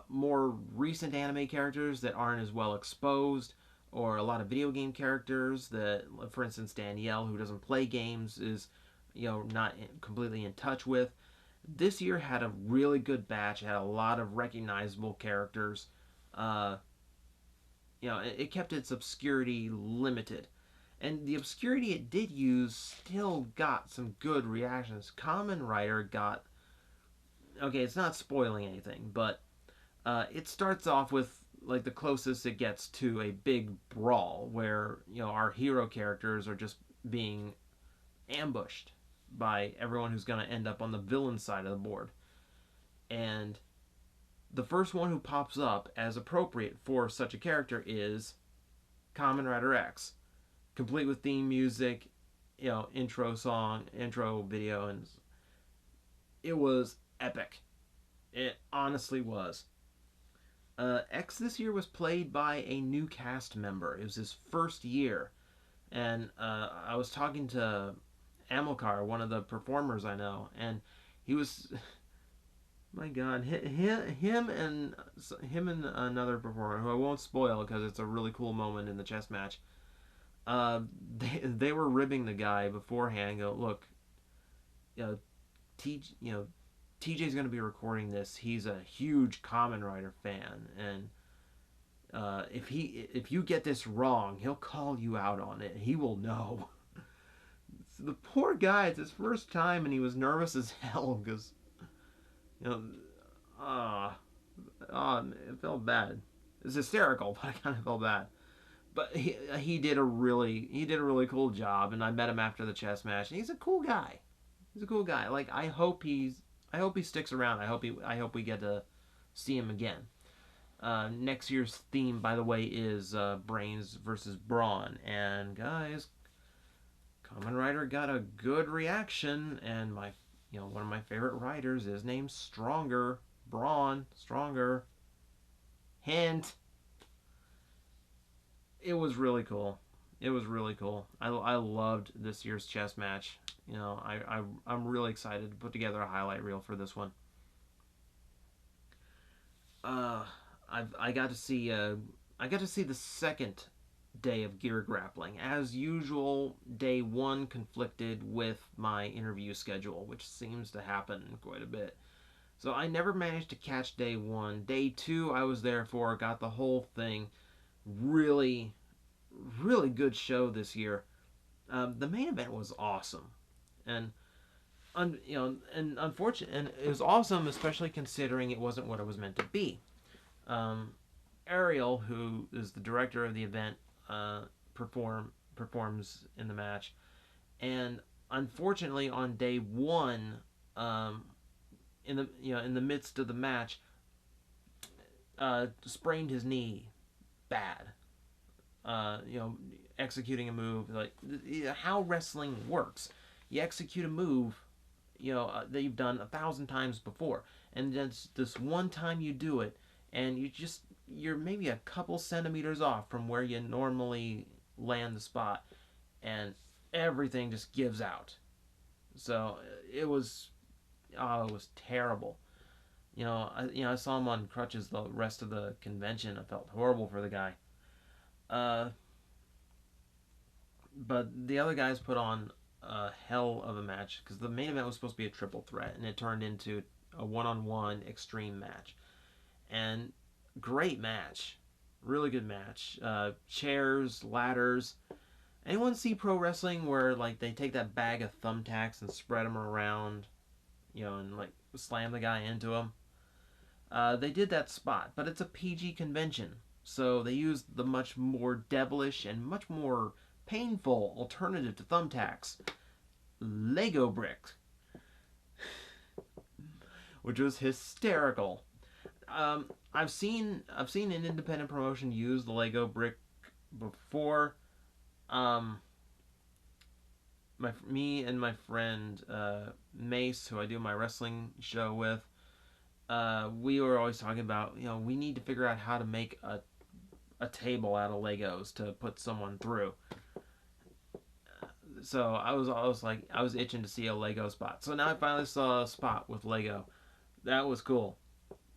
more recent anime characters that aren't as well exposed, or a lot of video game characters that, for instance, Danielle, who doesn't play games, is not completely in touch with. This year had a really good batch. It had a lot of recognizable characters. It kept its obscurity limited. And the obscurity it did use still got some good reactions. Kamen Rider got... Okay, it's not spoiling anything, but it starts off with like the closest it gets to a big brawl where, our hero characters are just being ambushed by everyone who's going to end up on the villain side of the board. And the first one who pops up as appropriate for such a character is Kamen Rider X, complete with theme music, intro song, intro video, and it was epic. It honestly was. X this year was played by a new cast member. It was his first year, and I was talking to Amilcar, one of the performers I know, and he was, my God, him and another performer who I won't spoil because it's a really cool moment in the chess match. They were ribbing the guy beforehand. Go, look, TJ's going to be recording this. He's a huge Kamen Rider fan, and if you get this wrong, he'll call you out on it. He will know. So the poor guy, it's his first time, and he was nervous as hell because it felt bad. It's hysterical, but I kind of felt bad. But he did a really cool job, and I met him after the chess match, and he's a cool guy. He's a cool guy. Like I hope he sticks around. I hope we get to see him again. Next year's theme, by the way, is brains versus brawn. And guys, Kamen Rider got a good reaction, and one of my favorite writers is named Stronger. Brawn, Stronger. Hint. It was really cool. It was really cool. I loved this year's chess match. I'm really excited to put together a highlight reel for this one. I got to see the second day of gear grappling. As usual, day one conflicted with my interview schedule, which seems to happen quite a bit. So I never managed to catch day one. Day two I was there for, got the whole thing. Really, really good show this year. The main event was awesome, and unfortunate, and it was awesome, especially considering it wasn't what it was meant to be. Ariel, who is the director of the event, performs in the match, and unfortunately on day one, in the midst of the match, sprained his knee bad. executing a move, like how wrestling works. You execute a move, that you've done 1,000 times before, and then this one time you do it, and you're maybe a couple centimeters off from where you normally land the spot, and everything just gives out. So it was, oh, it was terrible. I saw him on crutches the rest of the convention. I felt horrible for the guy. Uh, but the other guys put on a hell of a match because the main event was supposed to be a triple threat, and it turned into a one-on-one extreme match. And great match, really good match. Chairs, ladders. Anyone see pro wrestling where like they take that bag of thumbtacks and spread them around, and like slam the guy into them? They did that spot, but it's a PG convention, so they used the much more devilish and much more painful alternative to thumbtacks, Lego bricks, which was hysterical. I've seen an independent promotion use the Lego brick before. Um, me and my friend Mace, who I do my wrestling show with, we were always talking about, we need to figure out how to make a table out of Legos to put someone through. So I was itching to see a Lego spot. So now I finally saw a spot with Lego. That was cool.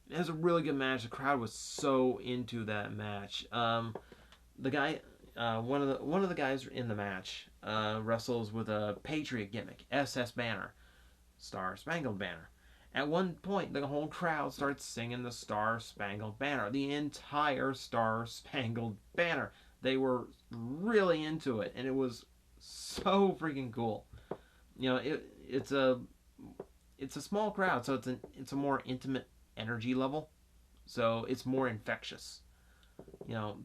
It was a really good match. The crowd was so into that match. The guy, one of the guys in the match, wrestles with a Patriot gimmick, SS Banner, Star Spangled Banner. At one point, the whole crowd starts singing the Star Spangled Banner, the entire Star Spangled Banner. They were really into it, and it was so freaking cool. It's a small crowd, so it's a more intimate energy level, so it's more infectious.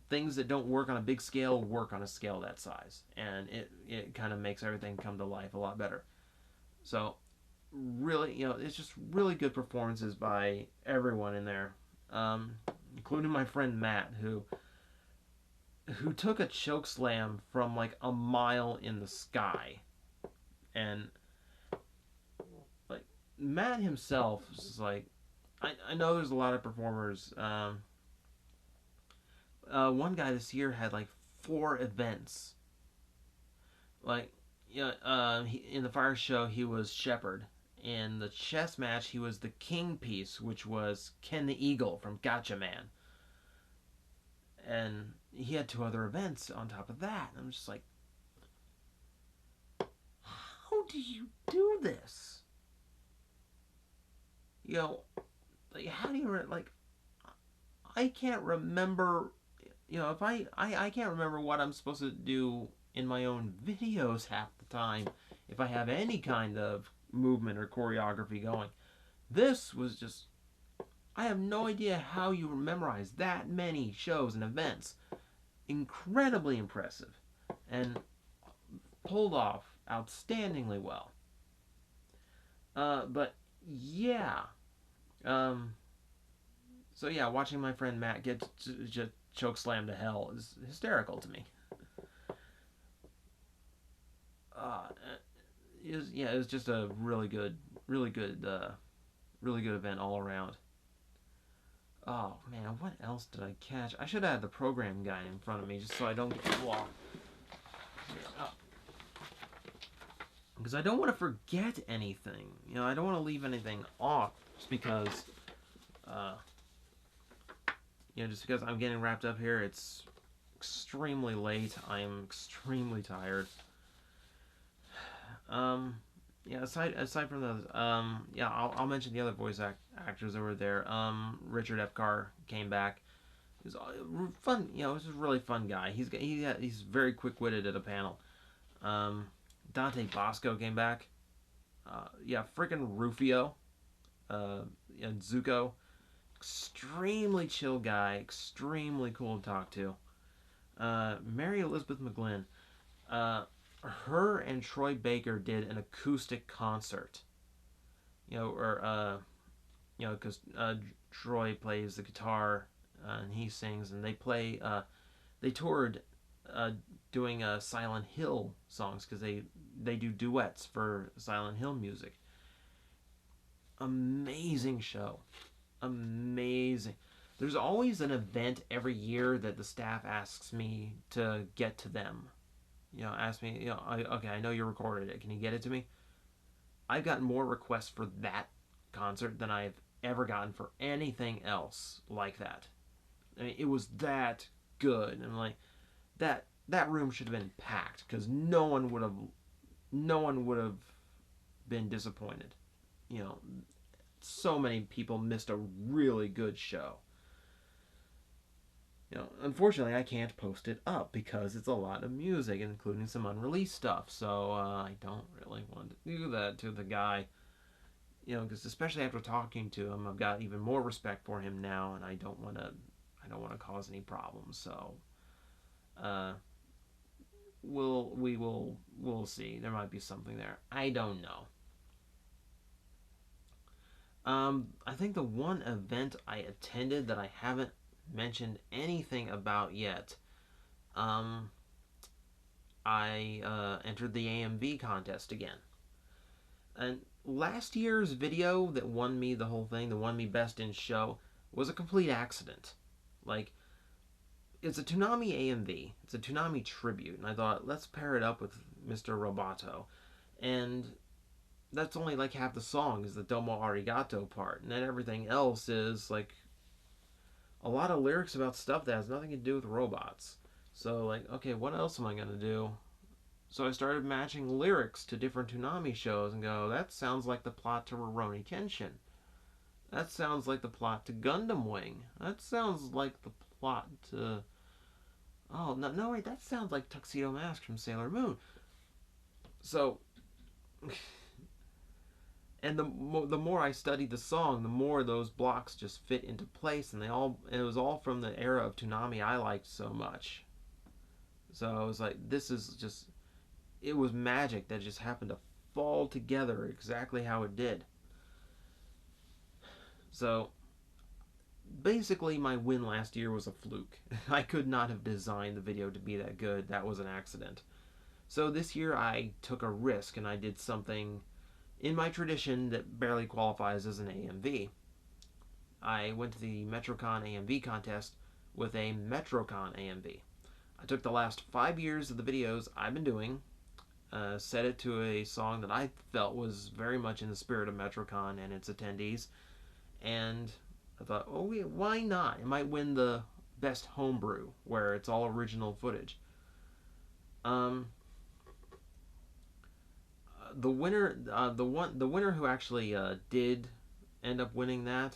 Things that don't work on a big scale work on a scale that size, and it kind of makes everything come to life a lot better. So really, it's just really good performances by everyone in there, including my friend Matt, who took a choke slam from like a mile in the sky, and like Matt himself is like, I know there's a lot of performers. One guy this year had like 4 events. Like, in the fire show he was Shepherd. In the chess match he was the king piece, which was Ken the Eagle from Gotcha Man. And he had 2 other events on top of that. I'm just like, how do you do this? Like, how do you, like, I can't remember, if I can't remember what I'm supposed to do in my own videos half the time if I have any kind of movement or choreography going. This was just, I have no idea how you memorize that many shows and events. Incredibly impressive, and pulled off outstandingly well. But yeah, so yeah, watching my friend Matt get just choke slammed to hell is hysterical to me. Uh, it was just a really good event all around. Oh man, what else did I catch? I should have had the program guide in front of me just so I don't get lost. Because I don't want to forget anything. I don't want to leave anything off just because, just because I'm getting wrapped up here. It's extremely late. I am extremely tired. Aside from those, I'll mention the other voice actors that were there. Richard F. Carr came back. He was fun. He was a really fun guy. He's very quick witted at a panel. Dante Bosco came back. Freaking Rufio, and Zuko. Extremely chill guy. Extremely cool to talk to. Mary Elizabeth McGlynn. Her and Troy Baker did an acoustic concert. Because Troy plays the guitar, and he sings, and they play. They toured uh, doing Silent Hill songs because they do duets for Silent Hill music. Amazing show, amazing. There's always an event every year that the staff asks me to get to them. Ask me, okay, I know you recorded it. Can you get it to me? I've gotten more requests for that concert than I've ever gotten for anything else like that. I mean, it was that good, and like that room should have been packed because no one would have been disappointed. You know, so many people missed a really good show. Unfortunately, I can't post it up because it's a lot of music, including some unreleased stuff. So I don't really want to do that to the guy. Because especially after talking to him, I've got even more respect for him now, and I don't want to. I don't want to cause any problems. So, uh, we'll see. There might be something there. I don't know. I think the one event I attended that I haven't mentioned anything about yet, I entered the AMV contest again. And last year's video that won me the whole thing, that won me Best in Show, was a complete accident. Like, it's a Toonami AMV. It's a Toonami tribute. And I thought, let's pair it up with Mr. Roboto. And that's only like half the song is the Domo Arigato part. And then everything else is like a lot of lyrics about stuff that has nothing to do with robots. So, like, okay, what else am I going to do? So I started matching lyrics to different Toonami shows and go, that sounds like the plot to Rurouni Kenshin. That sounds like the plot to Gundam Wing. That sounds like the plot to... Oh, no, wait, that sounds like Tuxedo Mask from Sailor Moon. So... And the more I studied the song, the more those blocks just fit into place, and it was all from the era of Toonami I liked so much. So I was like, this is just... It was magic that just happened to fall together exactly how it did. So, basically my win last year was a fluke. I could not have designed the video to be that good. That was an accident. So this year I took a risk and I did something in my tradition that barely qualifies as an AMV. I went to the Metrocon AMV contest with a Metrocon AMV. I took the last 5 years of the videos I've been doing, set it to a song that I felt was very much in the spirit of Metrocon and its attendees, and I thought, oh, why not? It might win the best homebrew, where it's all original footage. The winner, the winner who actually did end up winning that,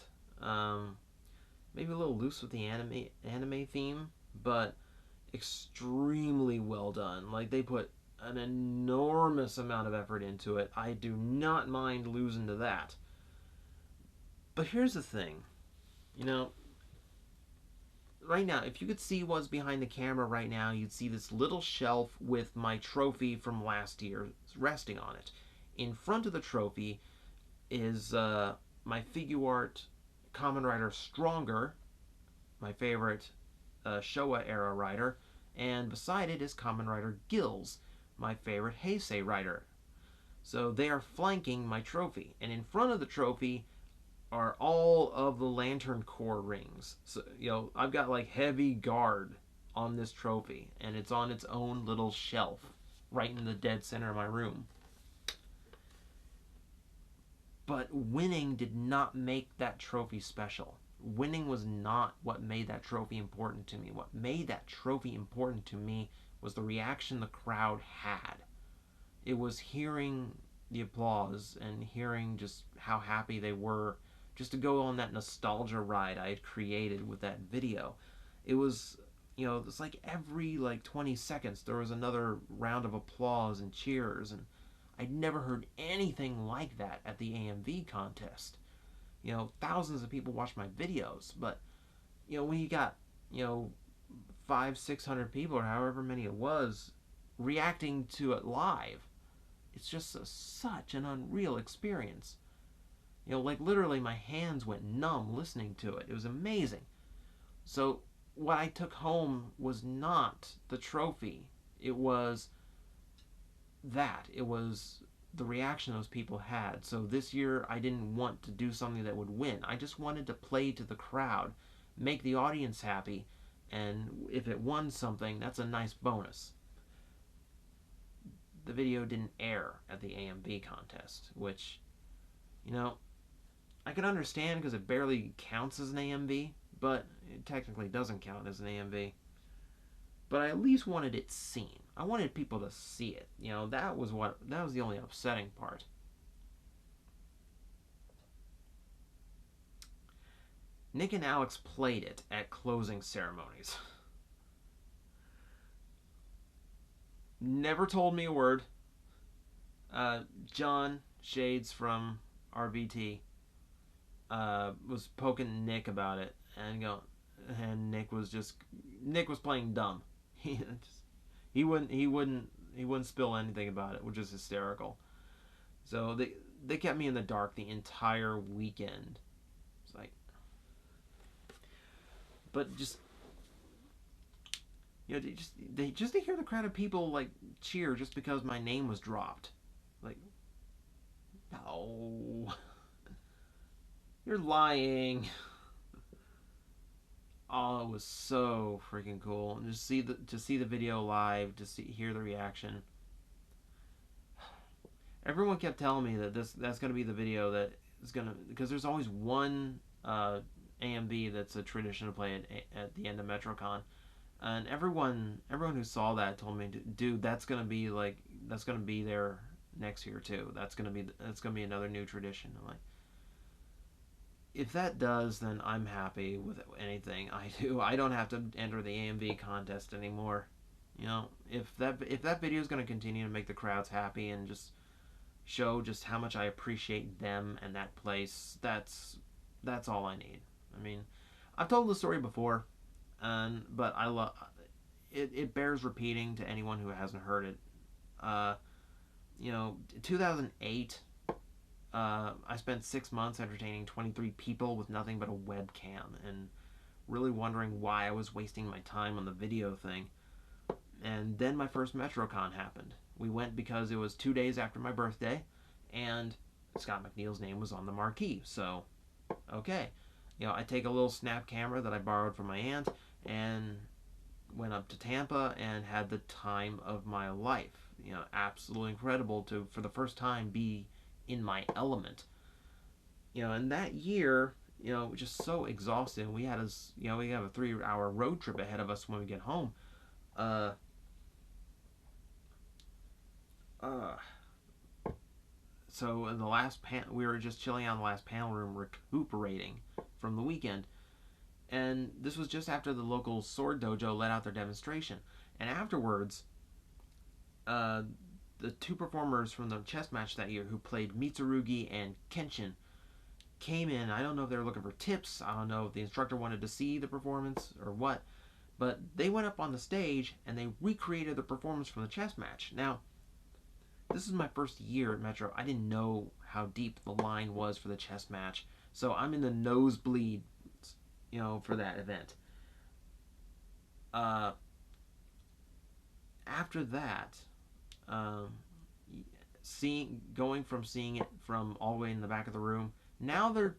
maybe a little loose with the anime theme, but extremely well done. Like, they put an enormous amount of effort into it. I do not mind losing to that. But here's the thing, right now, if you could see what's behind the camera right now, you'd see this little shelf with my trophy from last year resting on it. In front of the trophy is my figure art Kamen Rider Stronger, my favorite Showa era rider, and beside it is Kamen Rider Gills, my favorite Heisei rider. So they are flanking my trophy, and in front of the trophy are all of the Lantern Core rings. So, I've got like heavy guard on this trophy, and it's on its own little shelf right in the dead center of my room. But winning did not make that trophy special. Winning was not what made that trophy important to me. What made that trophy important to me was the reaction the crowd had. It was hearing the applause and hearing just how happy they were just to go on that nostalgia ride I had created with that video. It was, it's like every 20 seconds there was another round of applause and cheers, and I'd never heard anything like that at the AMV contest. Thousands of people watch my videos, but, when you got, 500-600 people or however many it was reacting to it live, it's just such an unreal experience. Literally my hands went numb listening to it. It was amazing. So what I took home was not the trophy. It was that. It was the reaction those people had. So this year, I didn't want to do something that would win. I just wanted to play to the crowd, make the audience happy, and if it won something, that's a nice bonus. The video didn't air at the AMV contest, which, you know, I could understand because it barely counts as an AMV, but it technically doesn't count as an AMV. But I at least wanted it seen. I wanted people to see it. You know, that was the only upsetting part. Nick and Alex played it at closing ceremonies. Never told me a word. John Shades from RVT was poking Nick about it, and Nick was playing dumb. He wouldn't spill anything about it, which is hysterical. So they kept me in the dark the entire weekend. It's like, but just, you know, just to hear the crowd of people like cheer just because my name was dropped, like, no, you're lying. Oh, it was so freaking cool. And to see the video live, hear the reaction. Everyone kept telling me that that's gonna be the video that is gonna, because there's always one AMV that's a tradition to play at the end of Metrocon, and everyone who saw that told me, dude, that's gonna be there next year too. That's gonna be another new tradition. I'm like, if that does, then I'm happy with anything I do. I don't have to enter the AMV contest anymore. You know, if that video is going to continue to make the crowds happy and just show just how much I appreciate them and that place, that's all I need. I mean, I've told the story before, but I love it. It bears repeating to anyone who hasn't heard it. You know, 2008. I spent 6 months entertaining 23 people with nothing but a webcam and really wondering why I was wasting my time on the video thing. And then my first Metrocon happened. We went because it was 2 days after my birthday, and Scott McNeil's name was on the marquee. So, okay. You know, I take a little snap camera that I borrowed from my aunt and went up to Tampa and had the time of my life. You know, absolutely incredible to, for the first time, be in my element. You know, and that year, you know, just so exhausted. We have a 3-hour road trip ahead of us when we get home. So in the last we were just chilling out in the last panel room, recuperating from the weekend. And this was just after the local sword dojo let out their demonstration. And afterwards, the two performers from the chess match that year who played Mitsurugi and Kenshin came in. I don't know if they were looking for tips. I don't know if the instructor wanted to see the performance or what. But they went up on the stage and they recreated the performance from the chess match. Now, this is my first year at Metro. I didn't know how deep the line was for the chess match. So I'm in the nosebleed, you know, for that event. After that, going from seeing it from all the way in the back of the room, now they're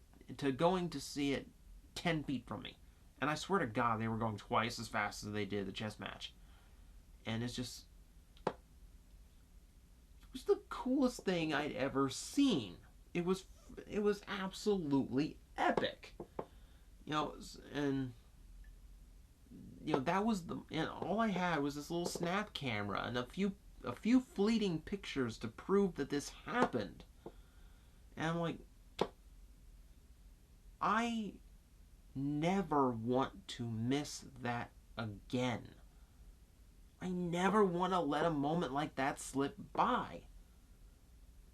going to see it 10 feet from me. And I swear to God, they were going twice as fast as they did the chess match. And it's just, it was the coolest thing I'd ever seen. It was absolutely epic. You know, and you know, that was and all I had was this little snap camera and a few fleeting pictures to prove that this happened. And I'm like, I never want to miss that again. I never want to let a moment like that slip by.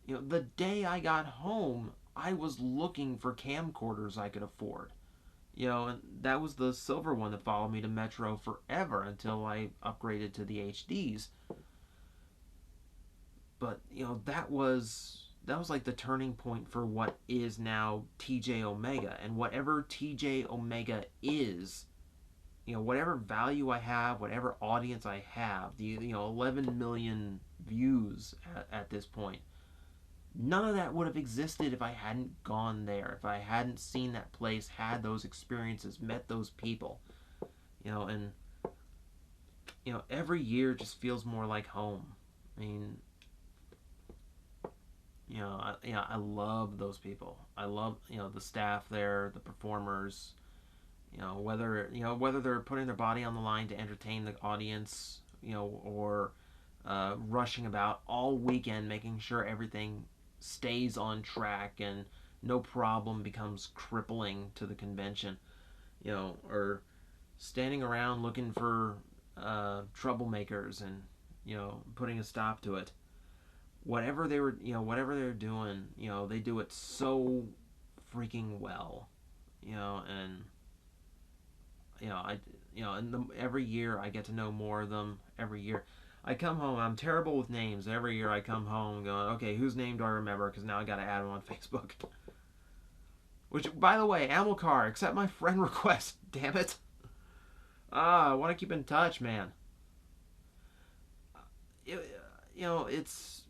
You know, the day I got home, I was looking for camcorders I could afford. You know, and that was the silver one that followed me to Metro forever until I upgraded to the HDs. But, you know, that was like the turning point for what is now TJOmega. And whatever TJOmega is, whatever value I have, whatever audience I have, the 11 million views at this point, none of that would have existed if I hadn't gone there, if I hadn't seen that place, had those experiences, met those people. And every year just feels more like home. I mean, I love those people. I love the staff there, the performers. Whether they're putting their body on the line to entertain the audience, or rushing about all weekend, making sure everything stays on track and no problem becomes crippling to the convention, or standing around looking for troublemakers and putting a stop to it. Whatever they're doing, they do it so freaking well, and every year I get to know more of them. Every year I come home, I'm terrible with names. Every year I come home going, okay, whose name do I remember? Because now I got to add them on Facebook. Which, by the way, Amilcar, accept my friend request. Damn it. I want to keep in touch, man. It's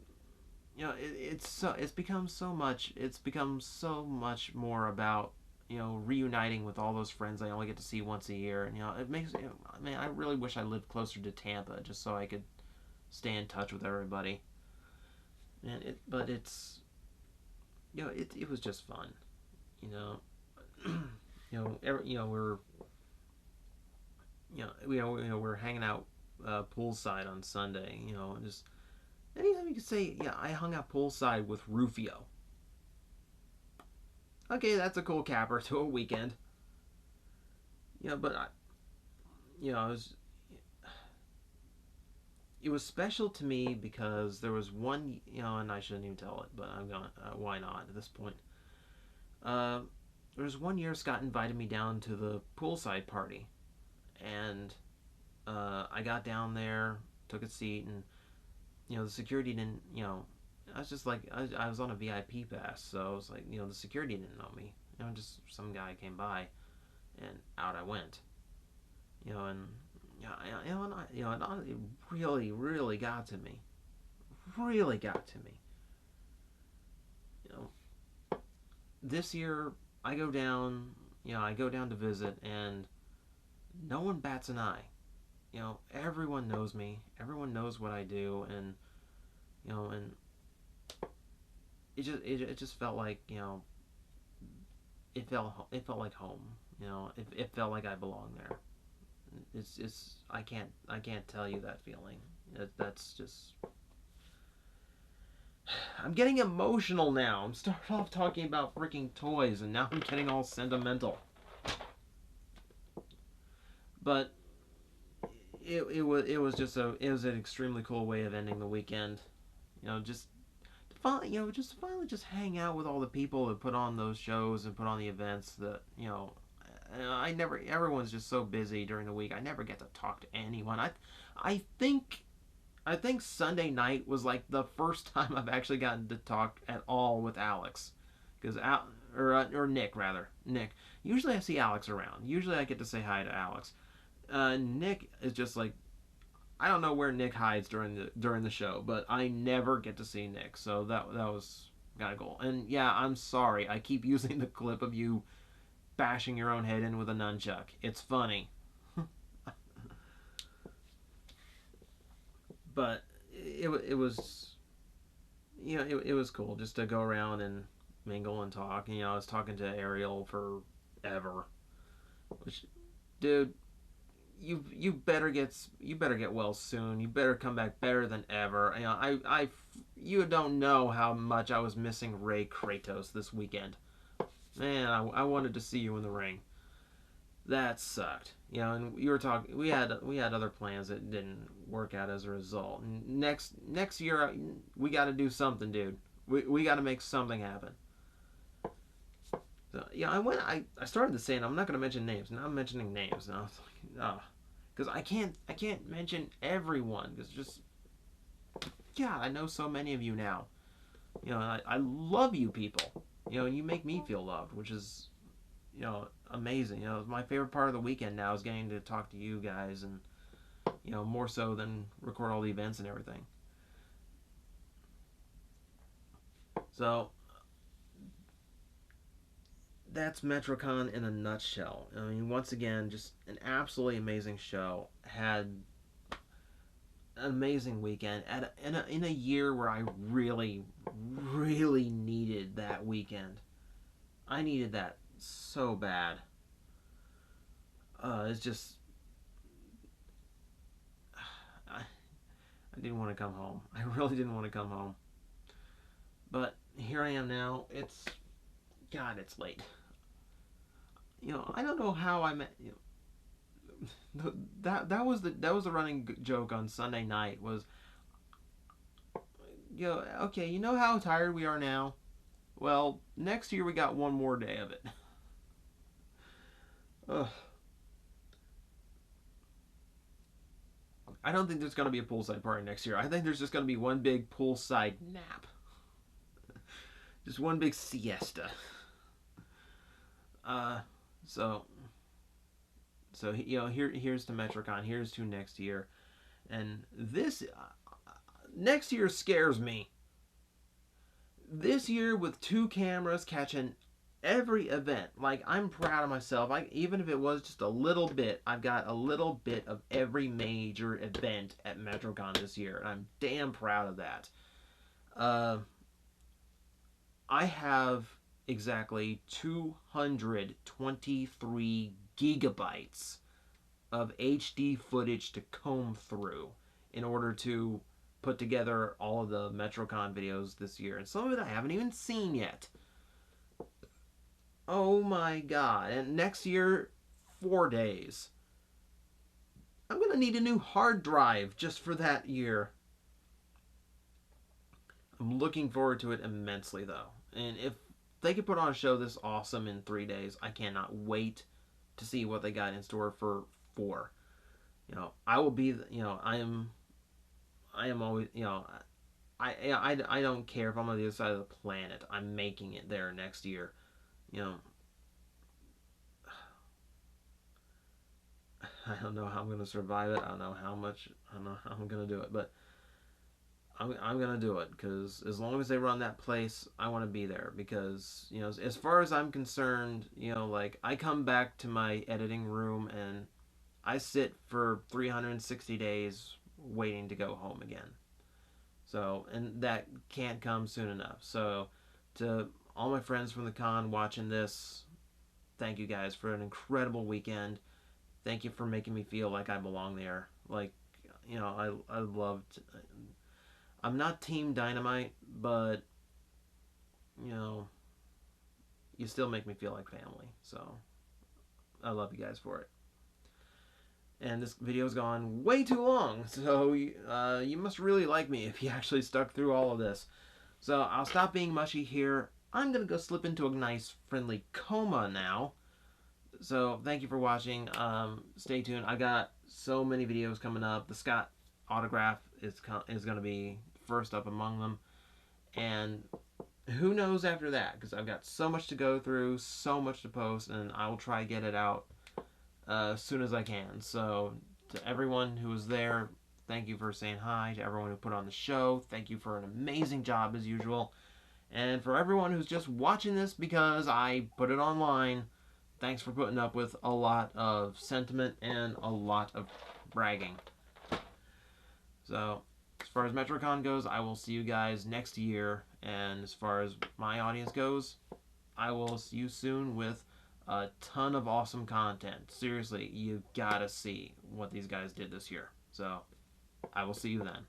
become so much. It's become so much more about reuniting with all those friends I only get to see once a year, and it makes. I really wish I lived closer to Tampa just so I could stay in touch with everybody. But it's it was just fun, we're hanging out poolside on Sunday, just anytime you could say, yeah, I hung out poolside with Rufio. Okay, that's a cool capper to a weekend. But it was special to me because there was one, and I shouldn't even tell it, but I'm going. Why not at this point? There was one year Scott invited me down to the poolside party, and I got down there, took a seat, and the security didn't. I was just like, I was on a VIP pass, so I was like, the security didn't know me. Just some guy came by, and out I went. And it really, really got to me. Really got to me. This year I go down. I go down to visit, and no one bats an eye. Everyone knows me. Everyone knows what I do, and and it just felt like it felt like home. It felt like I belong there. It's I can't tell you that feeling. That's just. I'm getting emotional now. I'm starting off talking about freaking toys, and now I'm getting all sentimental. But it was an extremely cool way of ending the weekend. Just to finally just hang out with all the people that put on those shows and put on the events that everyone's just so busy during the week. I never get to talk to anyone. I think Sunday night was like the first time I've actually gotten to talk at all with Alex, or Nick rather. Nick. Usually I see Alex around. Usually I get to say hi to Alex. Nick is just like, I don't know where Nick hides during the show, but I never get to see Nick. So that was kind of cool. And yeah, I'm sorry. I keep using the clip of you bashing your own head in with a nunchuck. It's funny. But it was it was cool just to go around and mingle and talk. I was talking to Ariel forever. Which, dude, you better get well soon. You better come back better than ever. You don't know how much I was missing Ray Kratos this weekend. Man, I wanted to see you in the ring. That sucked. And you were talking. We had other plans that didn't work out as a result. And next year we got to do something, dude. We got to make something happen. So I started to saying I'm not going to mention names. Now I'm mentioning names. And I was like, because I can't mention everyone. Because just I know so many of you now. I love you people. And you make me feel loved, which is amazing. My favorite part of the weekend now is getting to talk to you guys, and more so than record all the events and everything. So that's Metrocon in a nutshell. I mean, once again, just an absolutely amazing show. Had an amazing weekend in a year where I really, really needed that weekend. I needed that so bad. It's just I didn't want to come home. I really didn't want to come home. But here I am now. It's late. I don't know how I met. That was the running joke on Sunday night was, okay, you know how tired we are now. Well, next year we got one more day of it. Ugh. I don't think there's going to be a poolside party next year. I think there's just going to be one big poolside nap. Just one big siesta. Uh, so here's to Metrocon. Here's to next year, and this next year scares me. This year with 2 cameras catching every event, like I'm proud of myself. Even if it was just a little bit, I've got a little bit of every major event at Metrocon this year, and I'm damn proud of that. I have exactly 223 gigabytes of HD footage to comb through in order to put together all of the Metrocon videos this year, and some of it I haven't even seen yet. Oh my god. And next year, 4 days. I'm going to need a new hard drive just for that year. I'm looking forward to it immensely, though. And if they could put on a show this awesome in 3 days, I cannot wait to see what they got in store for 4. I will be, I am always, I don't care if I'm on the other side of the planet. I'm making it there next year. I don't know how I'm going to survive it. I don't know how I'm going to do it, but I'm going to do it, because as long as they run that place, I want to be there, because, as far as I'm concerned, like, I come back to my editing room and I sit for 360 days waiting to go home again. So, and that can't come soon enough. So, to all my friends from the con watching this, thank you guys for an incredible weekend. Thank you for making me feel like I belong there. Like, I loved. I'm not Team Dynamite, but you still make me feel like family. So, I love you guys for it. And this video's gone way too long, so you must really like me if you actually stuck through all of this. So I'll stop being mushy here. I'm going to go slip into a nice, friendly coma now. So thank you for watching. Stay tuned. I got so many videos coming up. The Scott autograph is going to be first up among them. And who knows after that, because I've got so much to go through, so much to post, and I will try to get it out as soon as I can. So to everyone who was there, thank you for saying hi. To everyone who put on the show, thank you for an amazing job as usual. And for everyone who's just watching this because I put it online, thanks for putting up with a lot of sentiment and a lot of bragging. So as far as Metrocon goes, I will see you guys next year. And as far as my audience goes, I will see you soon with a ton of awesome content. Seriously, you gotta see what these guys did this year. So I will see you then.